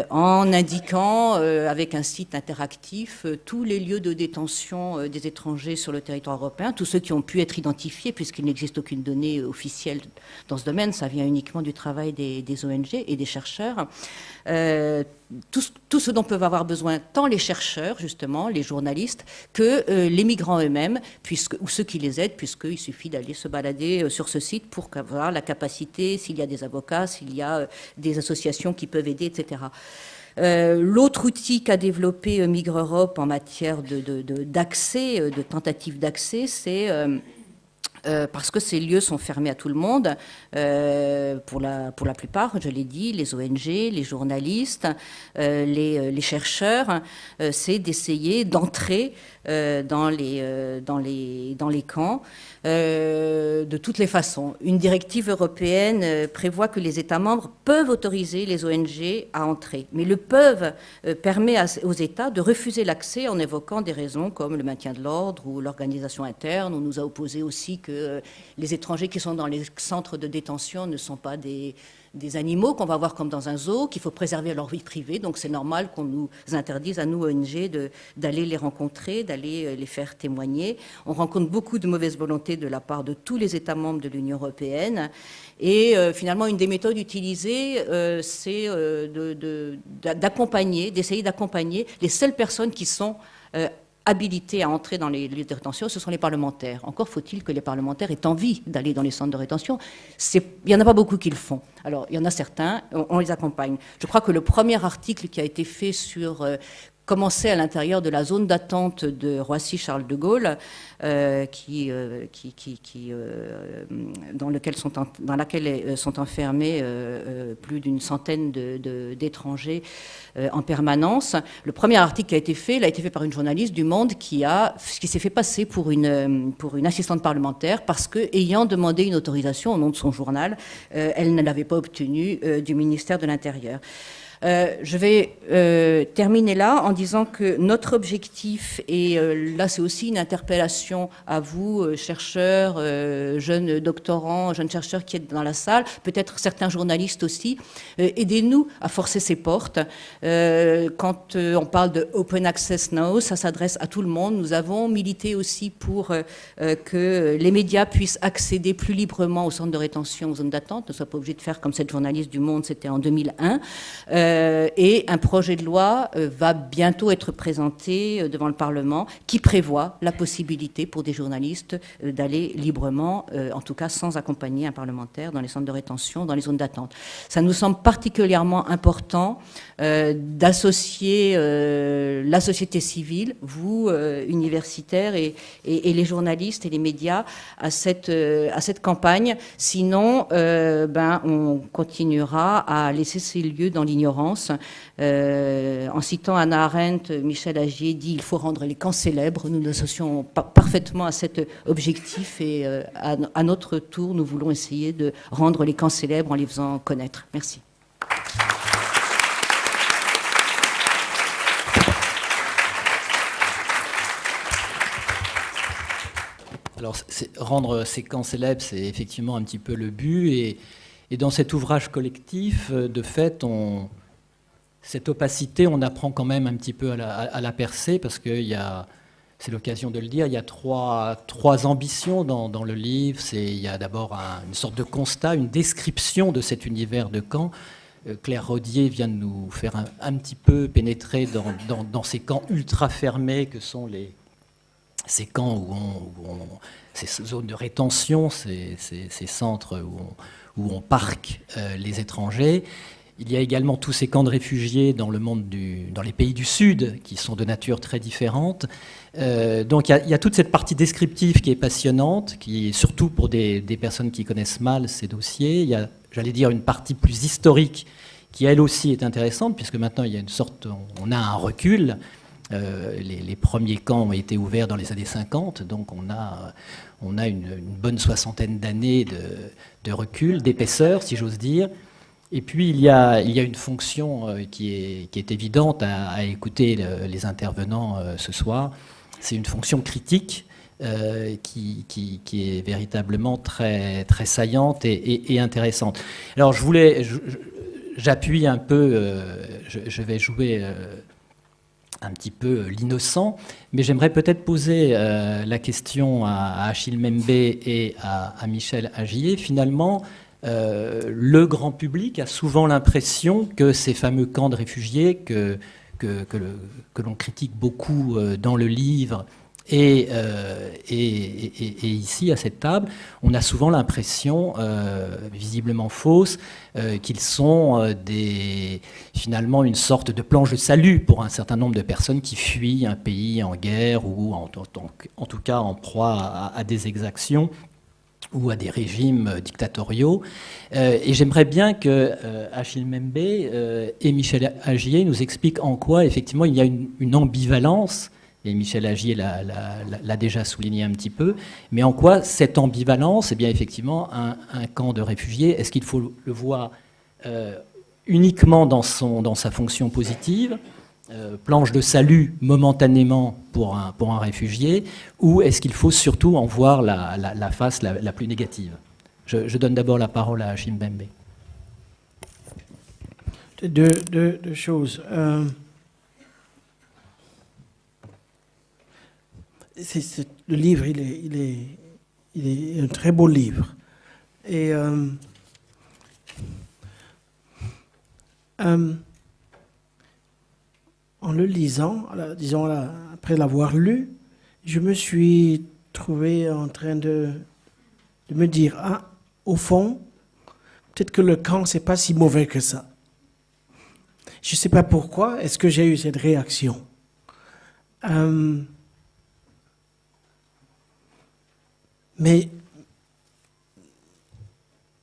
en indiquant avec un site interactif tous les lieux de détention des étrangers sur le territoire européen, tous ceux qui ont pu être identifiés, puisqu'il n'existe aucune donnée officielle dans ce domaine, ça vient uniquement du travail des ONG et des chercheurs. Tout ce dont peuvent avoir besoin tant les chercheurs, justement, les journalistes, que les migrants eux-mêmes, ou ceux qui les aident, puisqu'il suffit d'aller se balader sur ce site pour avoir la capacité, s'il y a des avocats, s'il y a des associations qui peuvent aider, etc. L'autre outil qu'a développé Migre Europe en matière d'accès, de tentative d'accès, c'est... parce que ces lieux sont fermés à tout le monde, pour la plupart, je l'ai dit, les ONG, les journalistes, les chercheurs, c'est d'essayer d'entrer dans les camps de toutes les façons. Une directive européenne prévoit que les États membres peuvent autoriser les ONG à entrer, mais le peuvent permet aux États de refuser l'accès en évoquant des raisons comme le maintien de l'ordre ou l'organisation interne. On nous a opposé aussi que les étrangers qui sont dans les centres de détention ne sont pas des animaux qu'on va voir comme dans un zoo, qu'il faut préserver leur vie privée. Donc c'est normal qu'on nous interdise à nous, ONG, d'aller les rencontrer, d'aller les faire témoigner. On rencontre beaucoup de mauvaise volonté de la part de tous les États membres de l'Union européenne. Et finalement, une des méthodes utilisées, c'est d'essayer d'accompagner les seules personnes qui sont habilités à entrer dans les lieux de rétention, ce sont les parlementaires. Encore faut-il que les parlementaires aient envie d'aller dans les centres de rétention. Il n'y en a pas beaucoup qui le font. Alors, il y en a certains, on les accompagne. Je crois que le premier article qui a été fait sur commençait à l'intérieur de la zone d'attente de Roissy-Charles de Gaulle, dans laquelle sont enfermés plus d'une centaine d'étrangers en permanence. Le premier article qui a été fait, il a été fait par une journaliste du Monde qui s'est fait passer pour une assistante parlementaire parce que, ayant demandé une autorisation au nom de son journal, elle ne l'avait pas obtenue du ministère de l'Intérieur. Je vais terminer là en disant que notre objectif, et là c'est aussi une interpellation à vous, chercheurs, jeunes doctorants, jeunes chercheurs qui êtes dans la salle, peut-être certains journalistes aussi, aidez-nous à forcer ces portes. Quand on parle de Open Access Now, ça s'adresse à tout le monde. Nous avons milité aussi pour que les médias puissent accéder plus librement aux centres de rétention, aux zones d'attente, ne soient pas obligés de faire comme cette journaliste du Monde, c'était en 2001. Et un projet de loi va bientôt être présenté devant le Parlement qui prévoit la possibilité pour des journalistes d'aller librement, en tout cas sans accompagner un parlementaire, dans les centres de rétention, dans les zones d'attente. Ça nous semble particulièrement important d'associer la société civile, vous, universitaires, et les journalistes et les médias à cette campagne. Sinon, on continuera à laisser ces lieux dans l'ignorance. En citant Hannah Arendt, Michel Agier dit il faut rendre les camps célèbres. Nous nous associons parfaitement à cet objectif et à notre tour, nous voulons essayer de rendre les camps célèbres en les faisant connaître. Merci.
Alors, rendre ces camps célèbres, c'est effectivement un petit peu le but. Et dans cet ouvrage collectif, de fait, cette opacité, on apprend quand même un petit peu à la percer, parce qu'il y a, c'est l'occasion de le dire, il y a trois ambitions dans le livre. Il y a d'abord une sorte de constat, une description de cet univers de camps. Claire Rodier vient de nous faire un petit peu pénétrer dans ces camps ultra fermés que sont ces camps ces zones de rétention, ces centres où on parque les étrangers. Il y a également tous ces camps de réfugiés dans les pays du Sud, qui sont de nature très différente. Donc il y a toute cette partie descriptive qui est passionnante, qui est surtout pour des personnes qui connaissent mal ces dossiers. Il y a, j'allais dire, une partie plus historique qui, elle aussi, est intéressante, puisque maintenant, il y a on a un recul. Les premiers camps ont été ouverts dans les années 50, donc on a une bonne soixantaine d'années de recul, d'épaisseur, si j'ose dire. Et puis il y a une fonction qui est évidente à écouter les intervenants ce soir. C'est une fonction critique qui est véritablement très, très saillante et intéressante. Alors je j'appuie un peu, je vais jouer un petit peu l'innocent, mais j'aimerais peut-être poser la question à Achille Mbembe et à Michel Agier. Finalement, le grand public a souvent l'impression que ces fameux camps de réfugiés que l'on critique beaucoup dans le livre et ici, à cette table, on a souvent l'impression, visiblement fausse, qu'ils sont finalement une sorte de planche de salut pour un certain nombre de personnes qui fuient un pays en guerre ou en tout cas en proie à des exactions ou à des régimes dictatoriaux. Et j'aimerais bien que Achille Mbembe et Michel Agier nous expliquent en quoi, effectivement, il y a une ambivalence, et Michel Agier l'a déjà souligné un petit peu, mais en quoi cette ambivalence, eh bien, effectivement, un camp de réfugiés, est-ce qu'il faut le voir uniquement dans sa fonction positive, planche de salut momentanément pour un réfugié, ou est-ce qu'il faut surtout en voir la face la plus négative? Je donne d'abord la parole à Achille Mbembe.
Deux choses. Le livre, il est un très beau livre. Et en le lisant, disons après l'avoir lu, je me suis trouvé en train de me dire, ah, au fond, peut-être que le camp, c'est pas si mauvais que ça. Je ne sais pas pourquoi, est-ce que j'ai eu cette réaction. Mais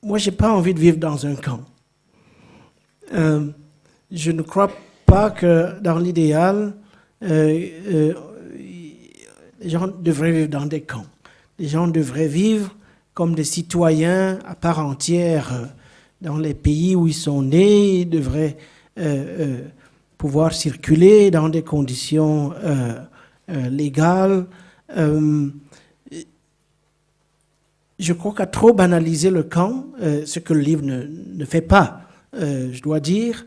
moi, je n'ai pas envie de vivre dans un camp. Je ne crois pas que dans l'idéal, les gens devraient vivre dans des camps. Les gens devraient vivre comme des citoyens à part entière dans les pays où ils sont nés. Ils devraient pouvoir circuler dans des conditions légales. Je crois qu'à trop banaliser le camp, ce que le livre ne fait pas, je dois dire,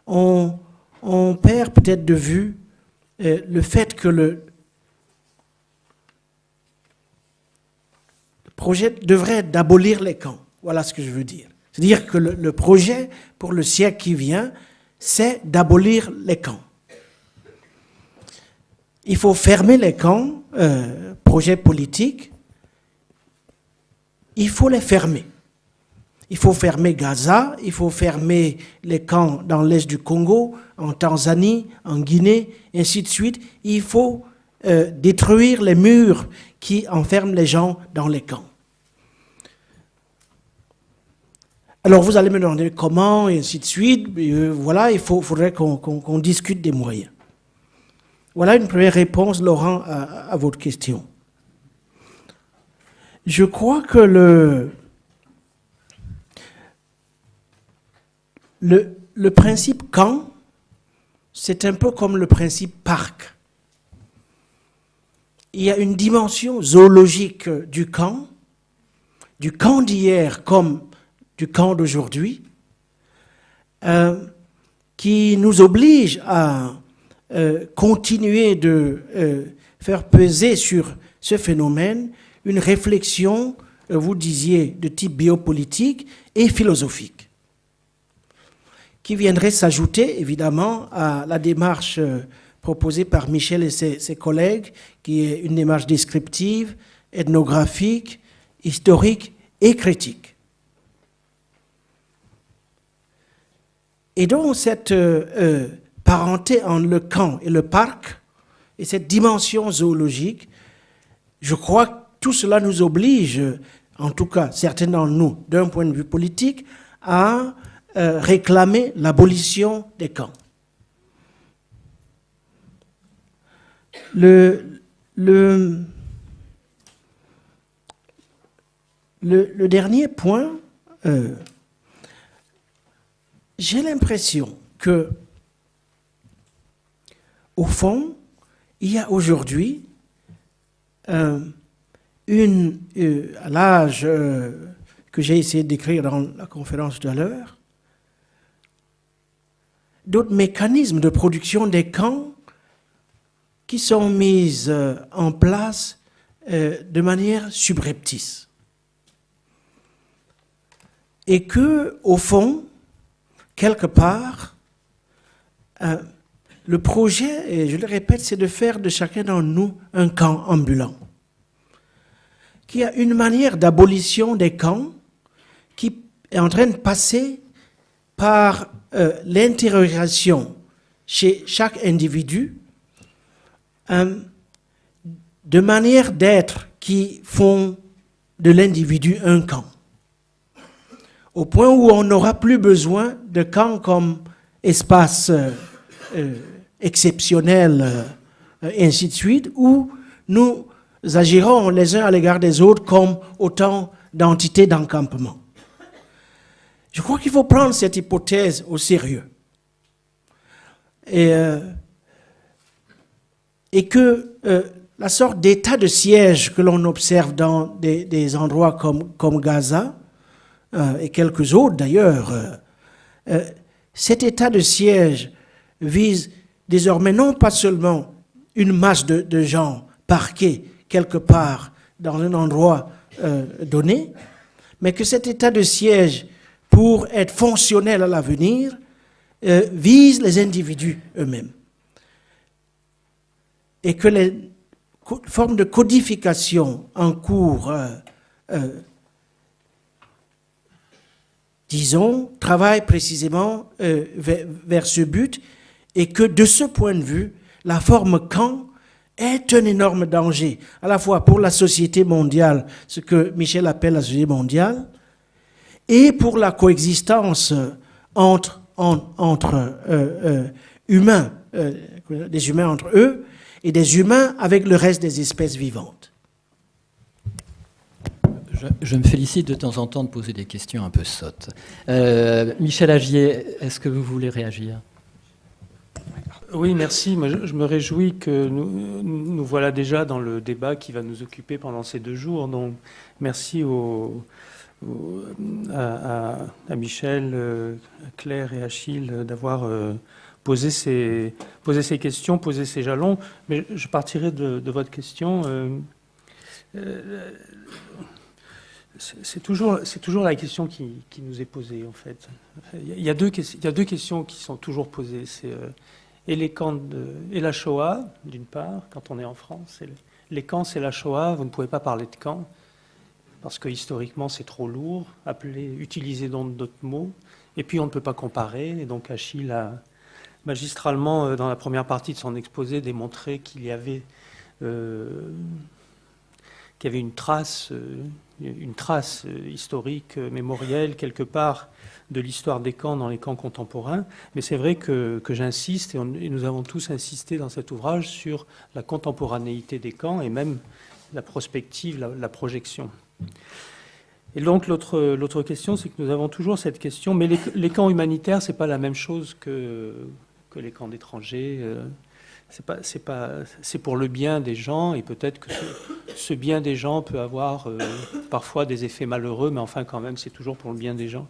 on perd peut-être de vue le fait que le projet devrait être d'abolir les camps. Voilà ce que je veux dire. C'est-à-dire que le projet pour le siècle qui vient, c'est d'abolir les camps. Il faut fermer les camps, projet politique. Il faut les fermer. Il faut fermer Gaza, il faut fermer les camps dans l'est du Congo, en Tanzanie, en Guinée, et ainsi de suite. Il faut détruire les murs qui enferment les gens dans les camps. Alors vous allez me demander comment, et ainsi de suite. Voilà, faudrait qu'on discute des moyens. Voilà une première réponse, Laurent, à votre question. Je crois que le principe camp, c'est un peu comme le principe parc. Il y a une dimension zoologique du camp d'hier comme du camp d'aujourd'hui, qui nous oblige à continuer de faire peser sur ce phénomène une réflexion, vous disiez, de type biopolitique et philosophique, qui viendrait s'ajouter évidemment à la démarche proposée par Michel et ses collègues, qui est une démarche descriptive, ethnographique, historique et critique. Et donc cette parenté entre le camp et le parc, et cette dimension zoologique, je crois que tout cela nous oblige, en tout cas certains d'entre nous, d'un point de vue politique, à réclamer l'abolition des camps. Le dernier point, j'ai l'impression que, au fond, il y a aujourd'hui à l'âge que j'ai essayé de décrire dans la conférence tout à l'heure, d'autres mécanismes de production des camps qui sont mis en place de manière subreptice. Et que, au fond, quelque part, le projet, et je le répète, c'est de faire de chacun d'entre nous un camp ambulant, qui a une manière d'abolition des camps qui est en train de passer par l'intériorisation chez chaque individu de manière d'être qui font de l'individu un camp. Au point où on n'aura plus besoin de camps comme espace exceptionnel, et ainsi de suite, où nous agirons les uns à l'égard des autres comme autant d'entités d'encampement. Je crois qu'il faut prendre cette hypothèse au sérieux. Et que la sorte d'état de siège que l'on observe dans des endroits comme Gaza, et quelques autres d'ailleurs, cet état de siège vise désormais non pas seulement une masse de gens parqués quelque part dans un endroit donné, mais que cet état de siège, pour être fonctionnel à l'avenir, vise les individus eux-mêmes. Et que les formes de codification en cours, disons, travaillent précisément vers ce but, et que de ce point de vue, la forme camp est un énorme danger, à la fois pour la société mondiale, ce que Michel appelle la société mondiale, et pour la coexistence entre humains, des humains entre eux, et des humains avec le reste des espèces vivantes.
Je me félicite de temps en temps de poser des questions un peu sottes. Michel Agier, est-ce que vous voulez réagir ?
Oui, merci. Moi, je me réjouis que nous voilà déjà dans le débat qui va nous occuper pendant ces 2 jours. Donc, merci à Michel, Claire et Achille d'avoir posé ces questions, posé ces jalons. Mais je partirai de votre question. C'est toujours la question qui nous est posée, en fait. Il y a deux questions qui sont toujours posées. C'est et les camps et la Shoah, d'une part, quand on est en France. Les camps, c'est la Shoah. Vous ne pouvez pas parler de camps parce que historiquement, c'est trop lourd. Utilisez donc d'autres mots. Et puis, on ne peut pas comparer. Et donc, Achille a magistralement, dans la première partie de son exposé, démontré qu'il y avait une trace historique, mémorielle, quelque part, de l'histoire des camps dans les camps contemporains. Mais c'est vrai que j'insiste, et nous avons tous insisté dans cet ouvrage, sur la contemporanéité des camps et même la prospective, la projection. Et donc l'autre question, c'est que nous avons toujours cette question, mais les camps humanitaires, c'est pas la même chose que les camps d'étrangers. C'est pour le bien des gens, et peut-être que ce bien des gens peut avoir parfois des effets malheureux, mais enfin quand même c'est toujours pour le bien des gens.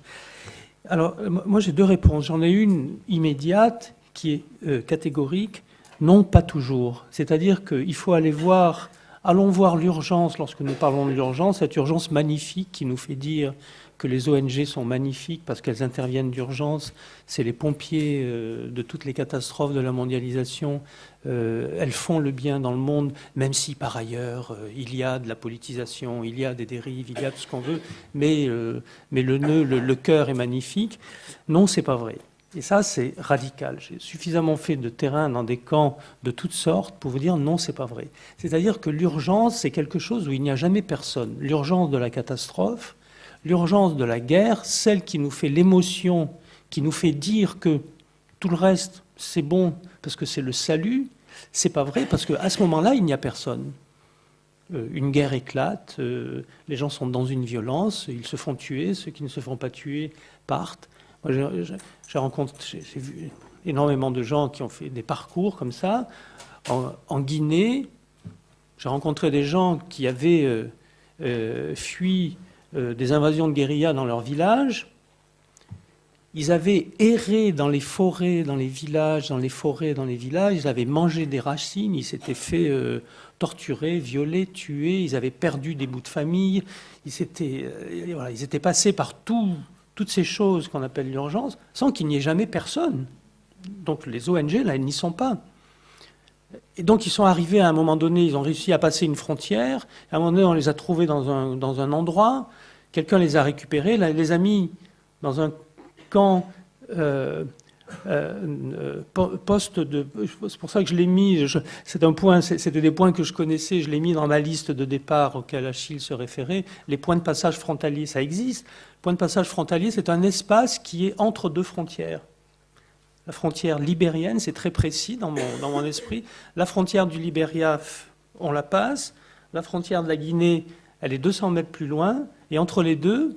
Alors moi j'ai 2 réponses. J'en ai une immédiate qui est catégorique, non pas toujours. C'est-à-dire qu'il faut allons voir l'urgence lorsque nous parlons de l'urgence, cette urgence magnifique qui nous fait dire que les ONG sont magnifiques parce qu'elles interviennent d'urgence. C'est les pompiers de toutes les catastrophes de la mondialisation. Elles font le bien dans le monde, même si par ailleurs il y a de la politisation, il y a des dérives, il y a tout ce qu'on veut, mais le cœur est magnifique. Non, c'est pas vrai. Et ça, c'est radical. J'ai suffisamment fait de terrain dans des camps de toutes sortes pour vous dire non, c'est pas vrai. C'est-à-dire que l'urgence, c'est quelque chose où il n'y a jamais personne. L'urgence de la catastrophe, l'urgence de la guerre, celle qui nous fait l'émotion, qui nous fait dire que tout le reste, c'est bon parce que c'est le salut, c'est pas vrai parce qu'à ce moment-là, il n'y a personne. Une guerre éclate, les gens sont dans une violence, ils se font tuer, ceux qui ne se font pas tuer partent. Moi, j'ai vu énormément de gens qui ont fait des parcours comme ça. En Guinée, j'ai rencontré des gens qui avaient fui des invasions de guérilla dans leur village. Ils avaient erré dans les forêts, dans les villages, dans les forêts, dans les villages. Ils avaient mangé des racines, ils s'étaient fait torturer, violer, tuer. Ils avaient perdu des bouts de famille. Voilà, ils étaient passés par toutes ces choses qu'on appelle l'urgence, sans qu'il n'y ait jamais personne. Donc les ONG, là, elles n'y sont pas. Et donc ils sont arrivés à un moment donné, ils ont réussi à passer une frontière. À un moment donné, on les a trouvés dans un endroit. Quelqu'un les a récupérés, les a mis dans un camp poste de... C'est pour ça que je l'ai mis, c'était des points que je connaissais, je l'ai mis dans ma liste de départ auquel Achille se référait. Les points de passage frontaliers, ça existe. Point de passage frontalier, c'est un espace qui est entre deux frontières. La frontière libérienne, c'est très précis dans mon esprit. La frontière du Libéria, on la passe. La frontière de la Guinée, elle est 200 mètres plus loin. Et entre les deux,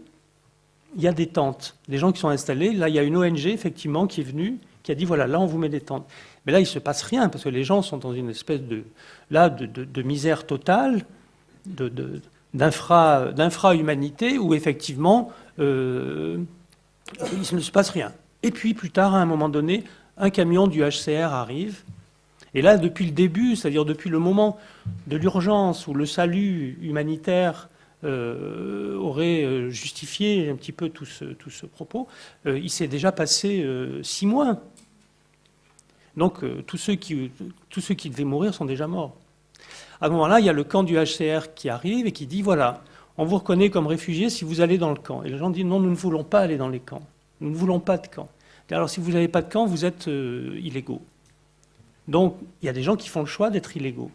il y a des tentes, des gens qui sont installés. Là, il y a une ONG, effectivement, qui est venue, qui a dit, voilà, là, on vous met des tentes. Mais là, il ne se passe rien, parce que les gens sont dans une espèce de misère totale, d'infra-humanité, où, effectivement, il ne se passe rien. Et puis, plus tard, à un moment donné, un camion du HCR arrive. Et là, depuis le début, c'est-à-dire depuis le moment de l'urgence où le salut humanitaire aurait justifié un petit peu tout ce propos, il s'est déjà passé 6 mois. Donc tous ceux qui devaient mourir sont déjà morts. À ce moment-là, il y a le camp du HCR qui arrive et qui dit, voilà, on vous reconnaît comme réfugié si vous allez dans le camp. Et les gens disent, non, nous ne voulons pas aller dans les camps. Nous ne voulons pas de camp. Alors si vous n'avez pas de camp, vous êtes illégaux. Donc il y a des gens qui font le choix d'être illégaux,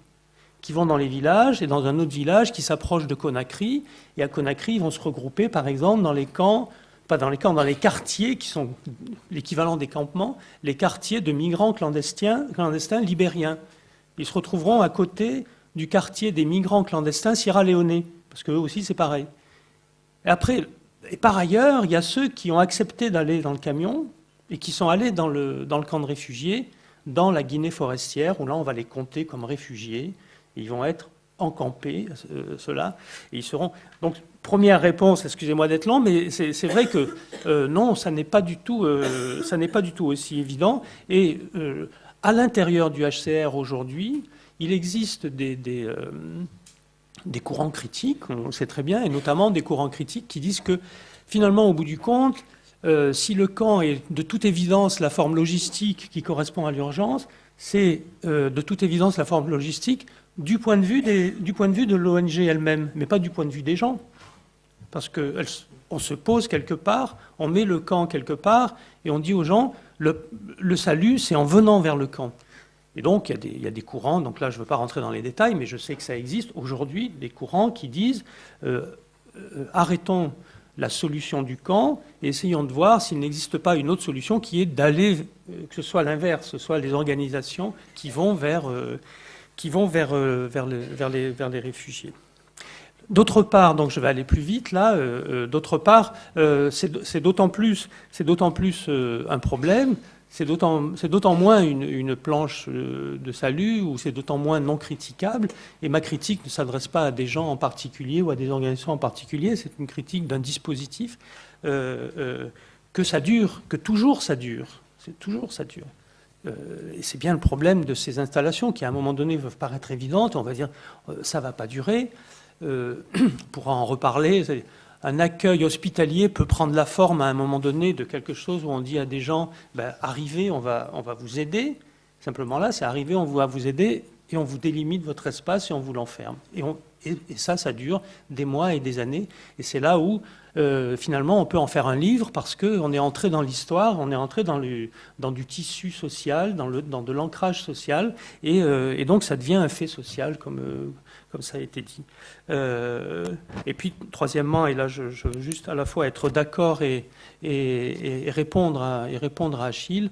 qui vont dans les villages et dans un autre village qui s'approche de Conakry. Et à Conakry, ils vont se regrouper, par exemple, dans les camps, pas dans les camps, dans les quartiers qui sont l'équivalent des campements, les quartiers de migrants clandestins libériens. Ils se retrouveront à côté du quartier des migrants clandestins sierra-léonais, parce qu'eux aussi, c'est pareil. Et par ailleurs, il y a ceux qui ont accepté d'aller dans le camion et qui sont allés dans le camp de réfugiés, dans la Guinée forestière, où là, on va les compter comme réfugiés. Et ils vont être encampés, ceux-là, et ils seront... Donc, première réponse, excusez-moi d'être long, mais c'est vrai que non, ça n'est pas du tout aussi évident. Et à l'intérieur du HCR aujourd'hui, il existe des courants critiques, on le sait très bien, et notamment des courants critiques qui disent que finalement, au bout du compte, si le camp est de toute évidence la forme logistique qui correspond à l'urgence, c'est de toute évidence la forme logistique du point de vue de l'ONG elle-même, mais pas du point de vue des gens. Parce qu'on se pose quelque part, on met le camp quelque part, et on dit aux gens, le salut, c'est en venant vers le camp. Et donc, il y a des courants, donc là, je ne veux pas rentrer dans les détails, mais je sais que ça existe aujourd'hui, des courants qui disent arrêtons la solution du camp et essayons de voir s'il n'existe pas une autre solution qui est d'aller, que ce soit l'inverse, que ce soit les organisations qui vont vers les réfugiés. D'autre part, donc je vais aller plus vite là, d'autre part, c'est d'autant plus un problème, c'est d'autant moins une planche de salut, ou c'est d'autant moins non critiquable, et ma critique ne s'adresse pas à des gens en particulier ou à des organisations en particulier, c'est une critique d'un dispositif, que ça dure, que toujours ça dure, et c'est bien le problème de ces installations qui à un moment donné peuvent paraître évidentes, on va dire ça ne va pas durer, on pourra en reparler. Un accueil hospitalier peut prendre la forme à un moment donné de quelque chose où on dit à des gens arrivez, on va vous aider. Simplement là, c'est arriver, on va vous aider et on vous délimite votre espace et on vous l'enferme. Et ça dure des mois et des années. Et c'est là où finalement on peut en faire un livre parce qu'on est entré dans l'histoire, on est entré dans du tissu social, dans de l'ancrage social. Et donc ça devient un fait social comme ça a été dit. Et puis, troisièmement, et là je veux juste à la fois être d'accord et répondre à Achille,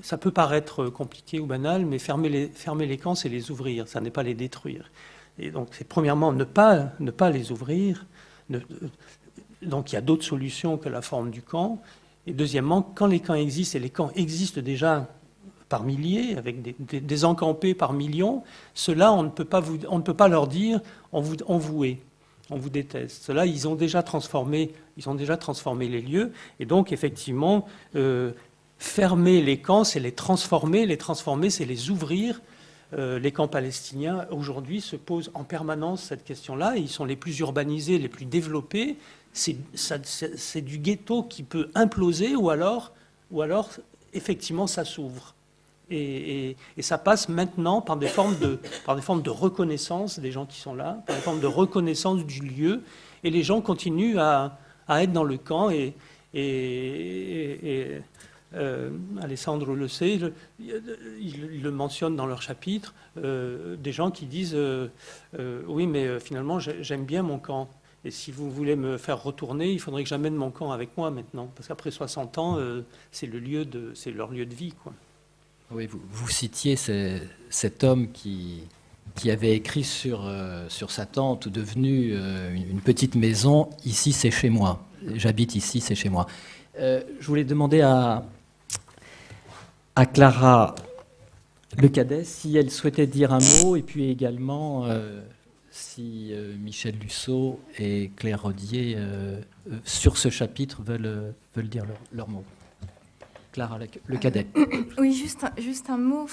ça peut paraître compliqué ou banal, mais fermer les camps, c'est les ouvrir, ça n'est pas les détruire. Et donc, c'est premièrement ne pas les ouvrir. Donc, il y a d'autres solutions que la forme du camp. Et deuxièmement, quand les camps existent, et les camps existent déjà par milliers, avec des encampés par millions, ceux-là, on ne peut pas leur dire on vous hait. on vous déteste. Ceux-là, ils ont déjà transformé les lieux, et donc effectivement, fermer les camps, c'est les transformer, c'est les ouvrir. Les camps palestiniens, aujourd'hui, se posent en permanence cette question-là, et ils sont les plus urbanisés, les plus développés. C'est du ghetto qui peut imploser, ou alors effectivement, ça s'ouvre. Et ça passe maintenant par des formes de reconnaissance des gens qui sont là, par des formes de reconnaissance du lieu, et les gens continuent à être dans le camp, et Alessandro le sait, il le mentionne dans leur chapitre, des gens qui disent oui, mais finalement j'aime bien mon camp, et si vous voulez me faire retourner, il faudrait que j'amène mon camp avec moi maintenant, parce qu'après 60 ans, c'est leur lieu de vie, quoi.
Oui, vous citiez cet homme qui avait écrit sur sa tente devenue une petite maison, « Ici, c'est chez moi. J'habite ici, c'est chez moi ». Je voulais demander à Clara Lecadet si elle souhaitait dire un mot, et puis également si Michel Lusseau et Claire Rodier, sur ce chapitre, veulent dire leur mot. Clara Lecadet.
Oui, juste un mot,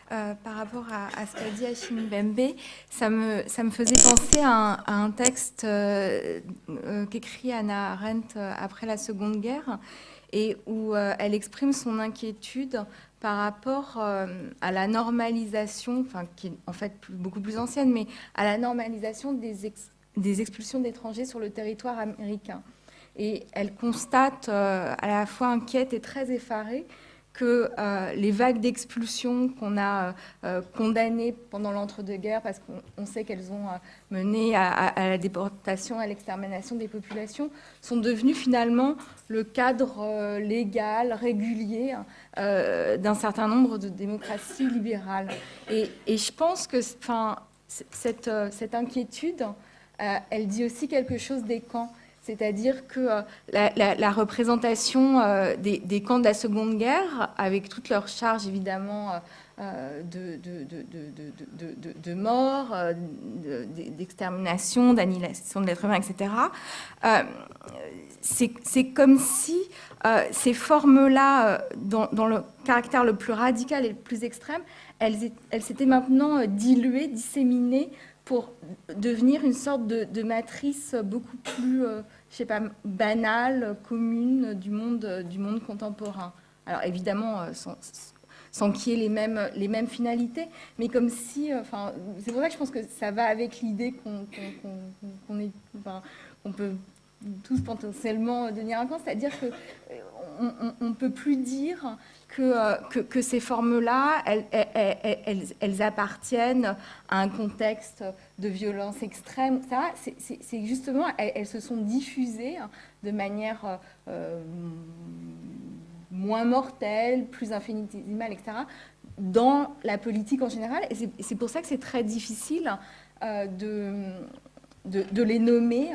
par rapport à ce qu'a dit Achille Mbembe, ça me faisait penser à un texte qu'écrit Hannah Arendt après la Seconde Guerre, et où elle exprime son inquiétude par rapport à la normalisation, qui est en fait beaucoup plus ancienne, mais à la normalisation des expulsions d'étrangers sur le territoire américain. Et elle constate, à la fois inquiète et très effarée, que les vagues d'expulsion qu'on a condamnées pendant l'entre-deux-guerres, parce qu'on sait qu'elles ont mené à la déportation, à l'extermination des populations, sont devenues finalement le cadre légal, régulier, d'un certain nombre de démocraties libérales. Et je pense que cette inquiétude, elle dit aussi quelque chose des camps. C'est-à-dire que la représentation des camps de la Seconde Guerre, avec toute leur charge évidemment de mort, d'extermination, d'annihilation de l'être humain, etc., c'est comme si ces formes-là, dans le caractère le plus radical et le plus extrême, elles s'étaient maintenant diluées, disséminées, pour devenir une sorte de matrice beaucoup plus, banale, commune du monde contemporain. Alors évidemment, sans qu'il y ait les mêmes finalités, mais comme si, c'est pour ça que je pense que ça va avec l'idée qu'on peut tous potentiellement devenir un camp, c'est-à-dire qu'on ne peut plus dire que ces formes-là, elles appartiennent à un contexte de violence extrême. C'est justement, elles se sont diffusées de manière moins mortelle, plus infinitésimale, etc., dans la politique en général. Et c'est pour ça que c'est très difficile de les nommer,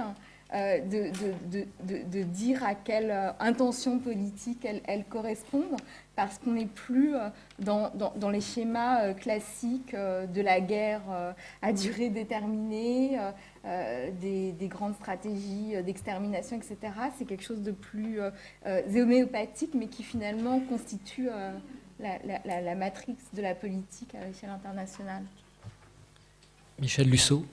de dire à quelle intention politique elles correspondent, parce qu'on n'est plus dans les schémas classiques de la guerre à durée déterminée, des grandes stratégies d'extermination, etc. C'est quelque chose de plus homéopathique, mais qui finalement constitue la matrix de la politique à l'échelle internationale.
Michel Lusseau.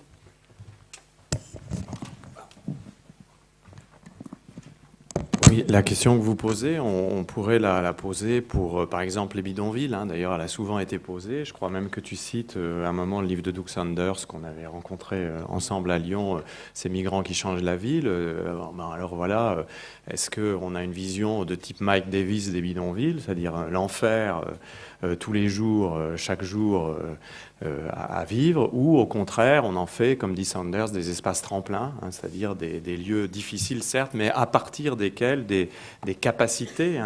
Oui, la question que vous posez, on pourrait la poser pour, par exemple, les bidonvilles. D'ailleurs, elle a souvent été posée. Je crois même que tu cites à un moment le livre de Doug Sanders qu'on avait rencontré ensemble à Lyon, ces migrants qui changent la ville. Alors voilà, est-ce qu'on a une vision de type Mike Davis des bidonvilles, c'est-à-dire l'enfer tous les jours, chaque jour à vivre, ou au contraire, on en fait, comme dit Sanders, des espaces tremplins, c'est-à-dire des lieux difficiles, certes, mais à partir desquels des capacités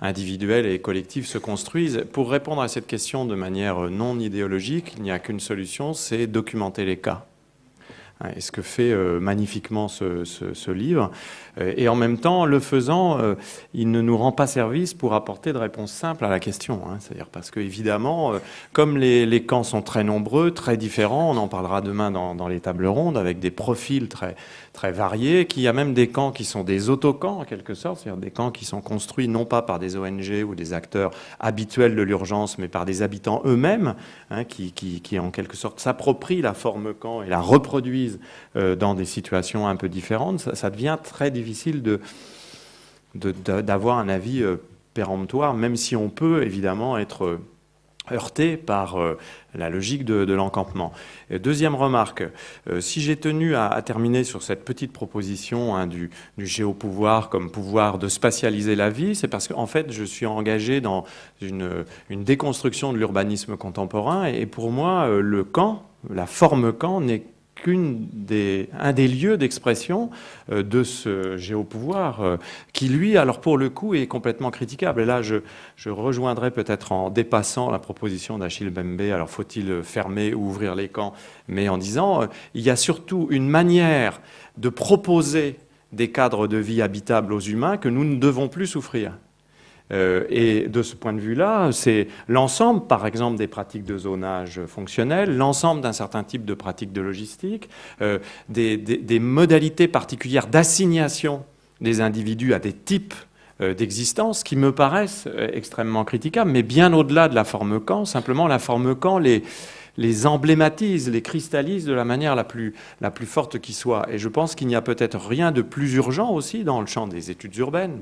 individuelles et collectives se construisent. Pour répondre à cette question de manière non idéologique, il n'y a qu'une solution, c'est documenter les cas. et ce que fait magnifiquement ce livre. Et en même temps, le faisant, il ne nous rend pas service pour apporter de réponses simples à la question. C'est-à-dire parce que, évidemment, comme les camps sont très nombreux, très différents, on en parlera demain dans les tables rondes, avec des profils très, très variés, qu'il y a même des camps qui sont des autocamps, en quelque sorte, c'est-à-dire des camps qui sont construits non pas par des ONG ou des acteurs habituels de l'urgence, mais par des habitants eux-mêmes, qui en quelque sorte s'approprient la forme camp et la reproduisent dans des situations un peu différentes. Ça devient très difficile d'avoir un avis péremptoire, même si on peut évidemment être heurté par la logique de l'encampement. Deuxième remarque, si j'ai tenu à terminer sur cette petite proposition du géopouvoir comme pouvoir de spatialiser la vie, c'est parce qu'en fait, je suis engagé dans une déconstruction de l'urbanisme contemporain, et pour moi, le camp, la forme camp, n'est un des lieux d'expression de ce géopouvoir qui, lui, alors pour le coup, est complètement critiquable. Et là, je rejoindrai peut-être en dépassant la proposition d'Achille Mbembe, alors faut-il fermer ou ouvrir les camps, mais en disant il y a surtout une manière de proposer des cadres de vie habitables aux humains que nous ne devons plus souffrir. Et de ce point de vue-là, c'est l'ensemble, par exemple, des pratiques de zonage fonctionnel, l'ensemble d'un certain type de pratiques de logistique, des modalités particulières d'assignation des individus à des types d'existence qui me paraissent extrêmement critiquables, mais bien au-delà de la forme camp, simplement la forme camp les emblématise, les cristallise de la manière la plus forte qui soit. Et je pense qu'il n'y a peut-être rien de plus urgent aussi dans le champ des études urbaines,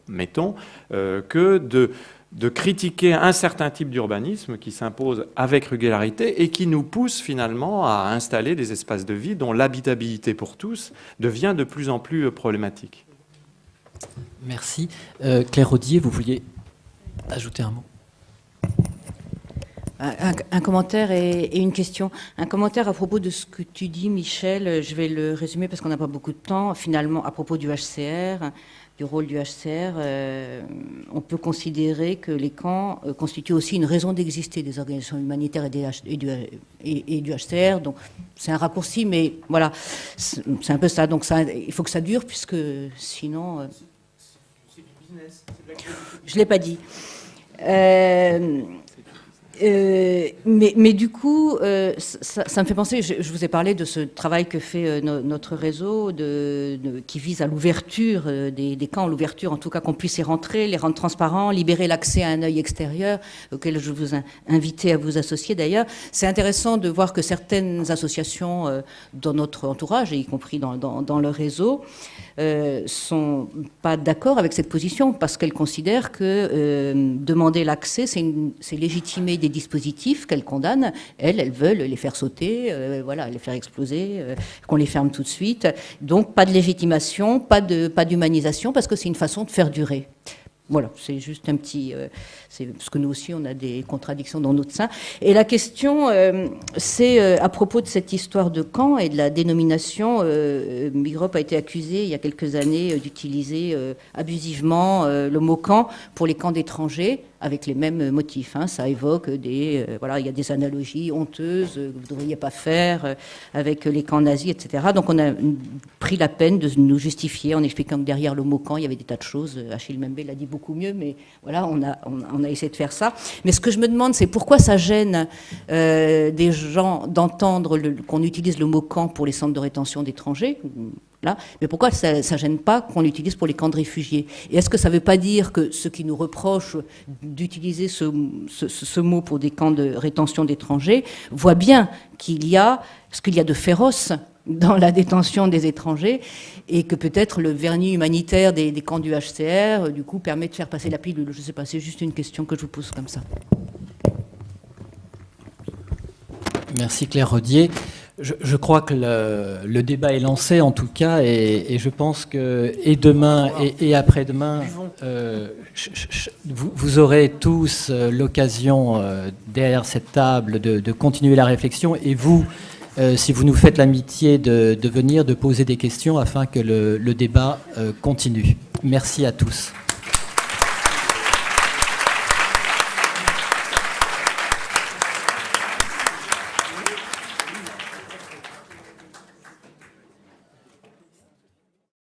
mettons, que de critiquer un certain type d'urbanisme qui s'impose avec régularité et qui nous pousse finalement à installer des espaces de vie dont l'habitabilité pour tous devient de plus en plus problématique.
Merci. Claire Rodier, vous vouliez ajouter un mot ?
Un commentaire et une question. Un commentaire à propos de ce que tu dis, Michel. Je vais le résumer parce qu'on n'a pas beaucoup de temps. Finalement, à propos du HCR, du rôle du HCR, on peut considérer que les camps constituent aussi une raison d'exister des organisations humanitaires et du HCR. Donc, c'est un raccourci, mais voilà, c'est un peu ça. Donc, il faut que ça dure, puisque sinon...
C'est du business.
Je ne l'ai pas dit. Mais du coup, ça me fait penser, je vous ai parlé de ce travail que fait notre réseau qui vise à l'ouverture des camps, l'ouverture en tout cas qu'on puisse y rentrer, les rendre transparents, libérer l'accès à un œil extérieur, auquel je vous invite à vous associer d'ailleurs. C'est intéressant de voir que certaines associations dans notre entourage, y compris dans le réseau, sont pas d'accord avec cette position parce qu'elles considèrent que demander l'accès, c'est légitimer des dispositifs qu'elles condamnent. Elles veulent les faire sauter, voilà, les faire exploser, qu'on les ferme tout de suite. Donc pas de légitimation, pas d'humanisation, parce que c'est une façon de faire durer. Voilà, c'est juste un petit... c'est parce que nous aussi, on a des contradictions dans notre sein. Et la question, c'est à propos de cette histoire de camp et de la dénomination. Migrop a été accusé il y a quelques années d'utiliser abusivement le mot camp pour les camps d'étrangers, avec les mêmes motifs. Ça évoque voilà, il y a des analogies honteuses que vous ne devriez pas faire avec les camps nazis, etc. Donc on a pris la peine de nous justifier en expliquant que derrière le mot camp, il y avait des tas de choses. Achille Mbembe l'a dit beaucoup mieux, mais voilà, on a essayé de faire ça. Mais ce que je me demande, c'est pourquoi ça gêne des gens d'entendre qu'on utilise le mot camp pour les centres de rétention d'étrangers. Là. Mais pourquoi ça ne gêne pas qu'on l'utilise pour les camps de réfugiés? Et est-ce que ça ne veut pas dire que ceux qui nous reprochent d'utiliser ce mot pour des camps de rétention d'étrangers voient bien qu'il y a ce qu'il y a de féroce dans la détention des étrangers et que peut-être le vernis humanitaire des camps du HCR, du coup, permet de faire passer la pilule? Je ne sais pas, c'est juste une question que je vous pose comme ça.
Merci Claire Rodier. Je crois que le débat est lancé en tout cas et je pense que et demain et après-demain, vous aurez tous l'occasion derrière cette table de continuer la réflexion et vous, si vous nous faites l'amitié de venir, de poser des questions afin que le débat continue. Merci à tous.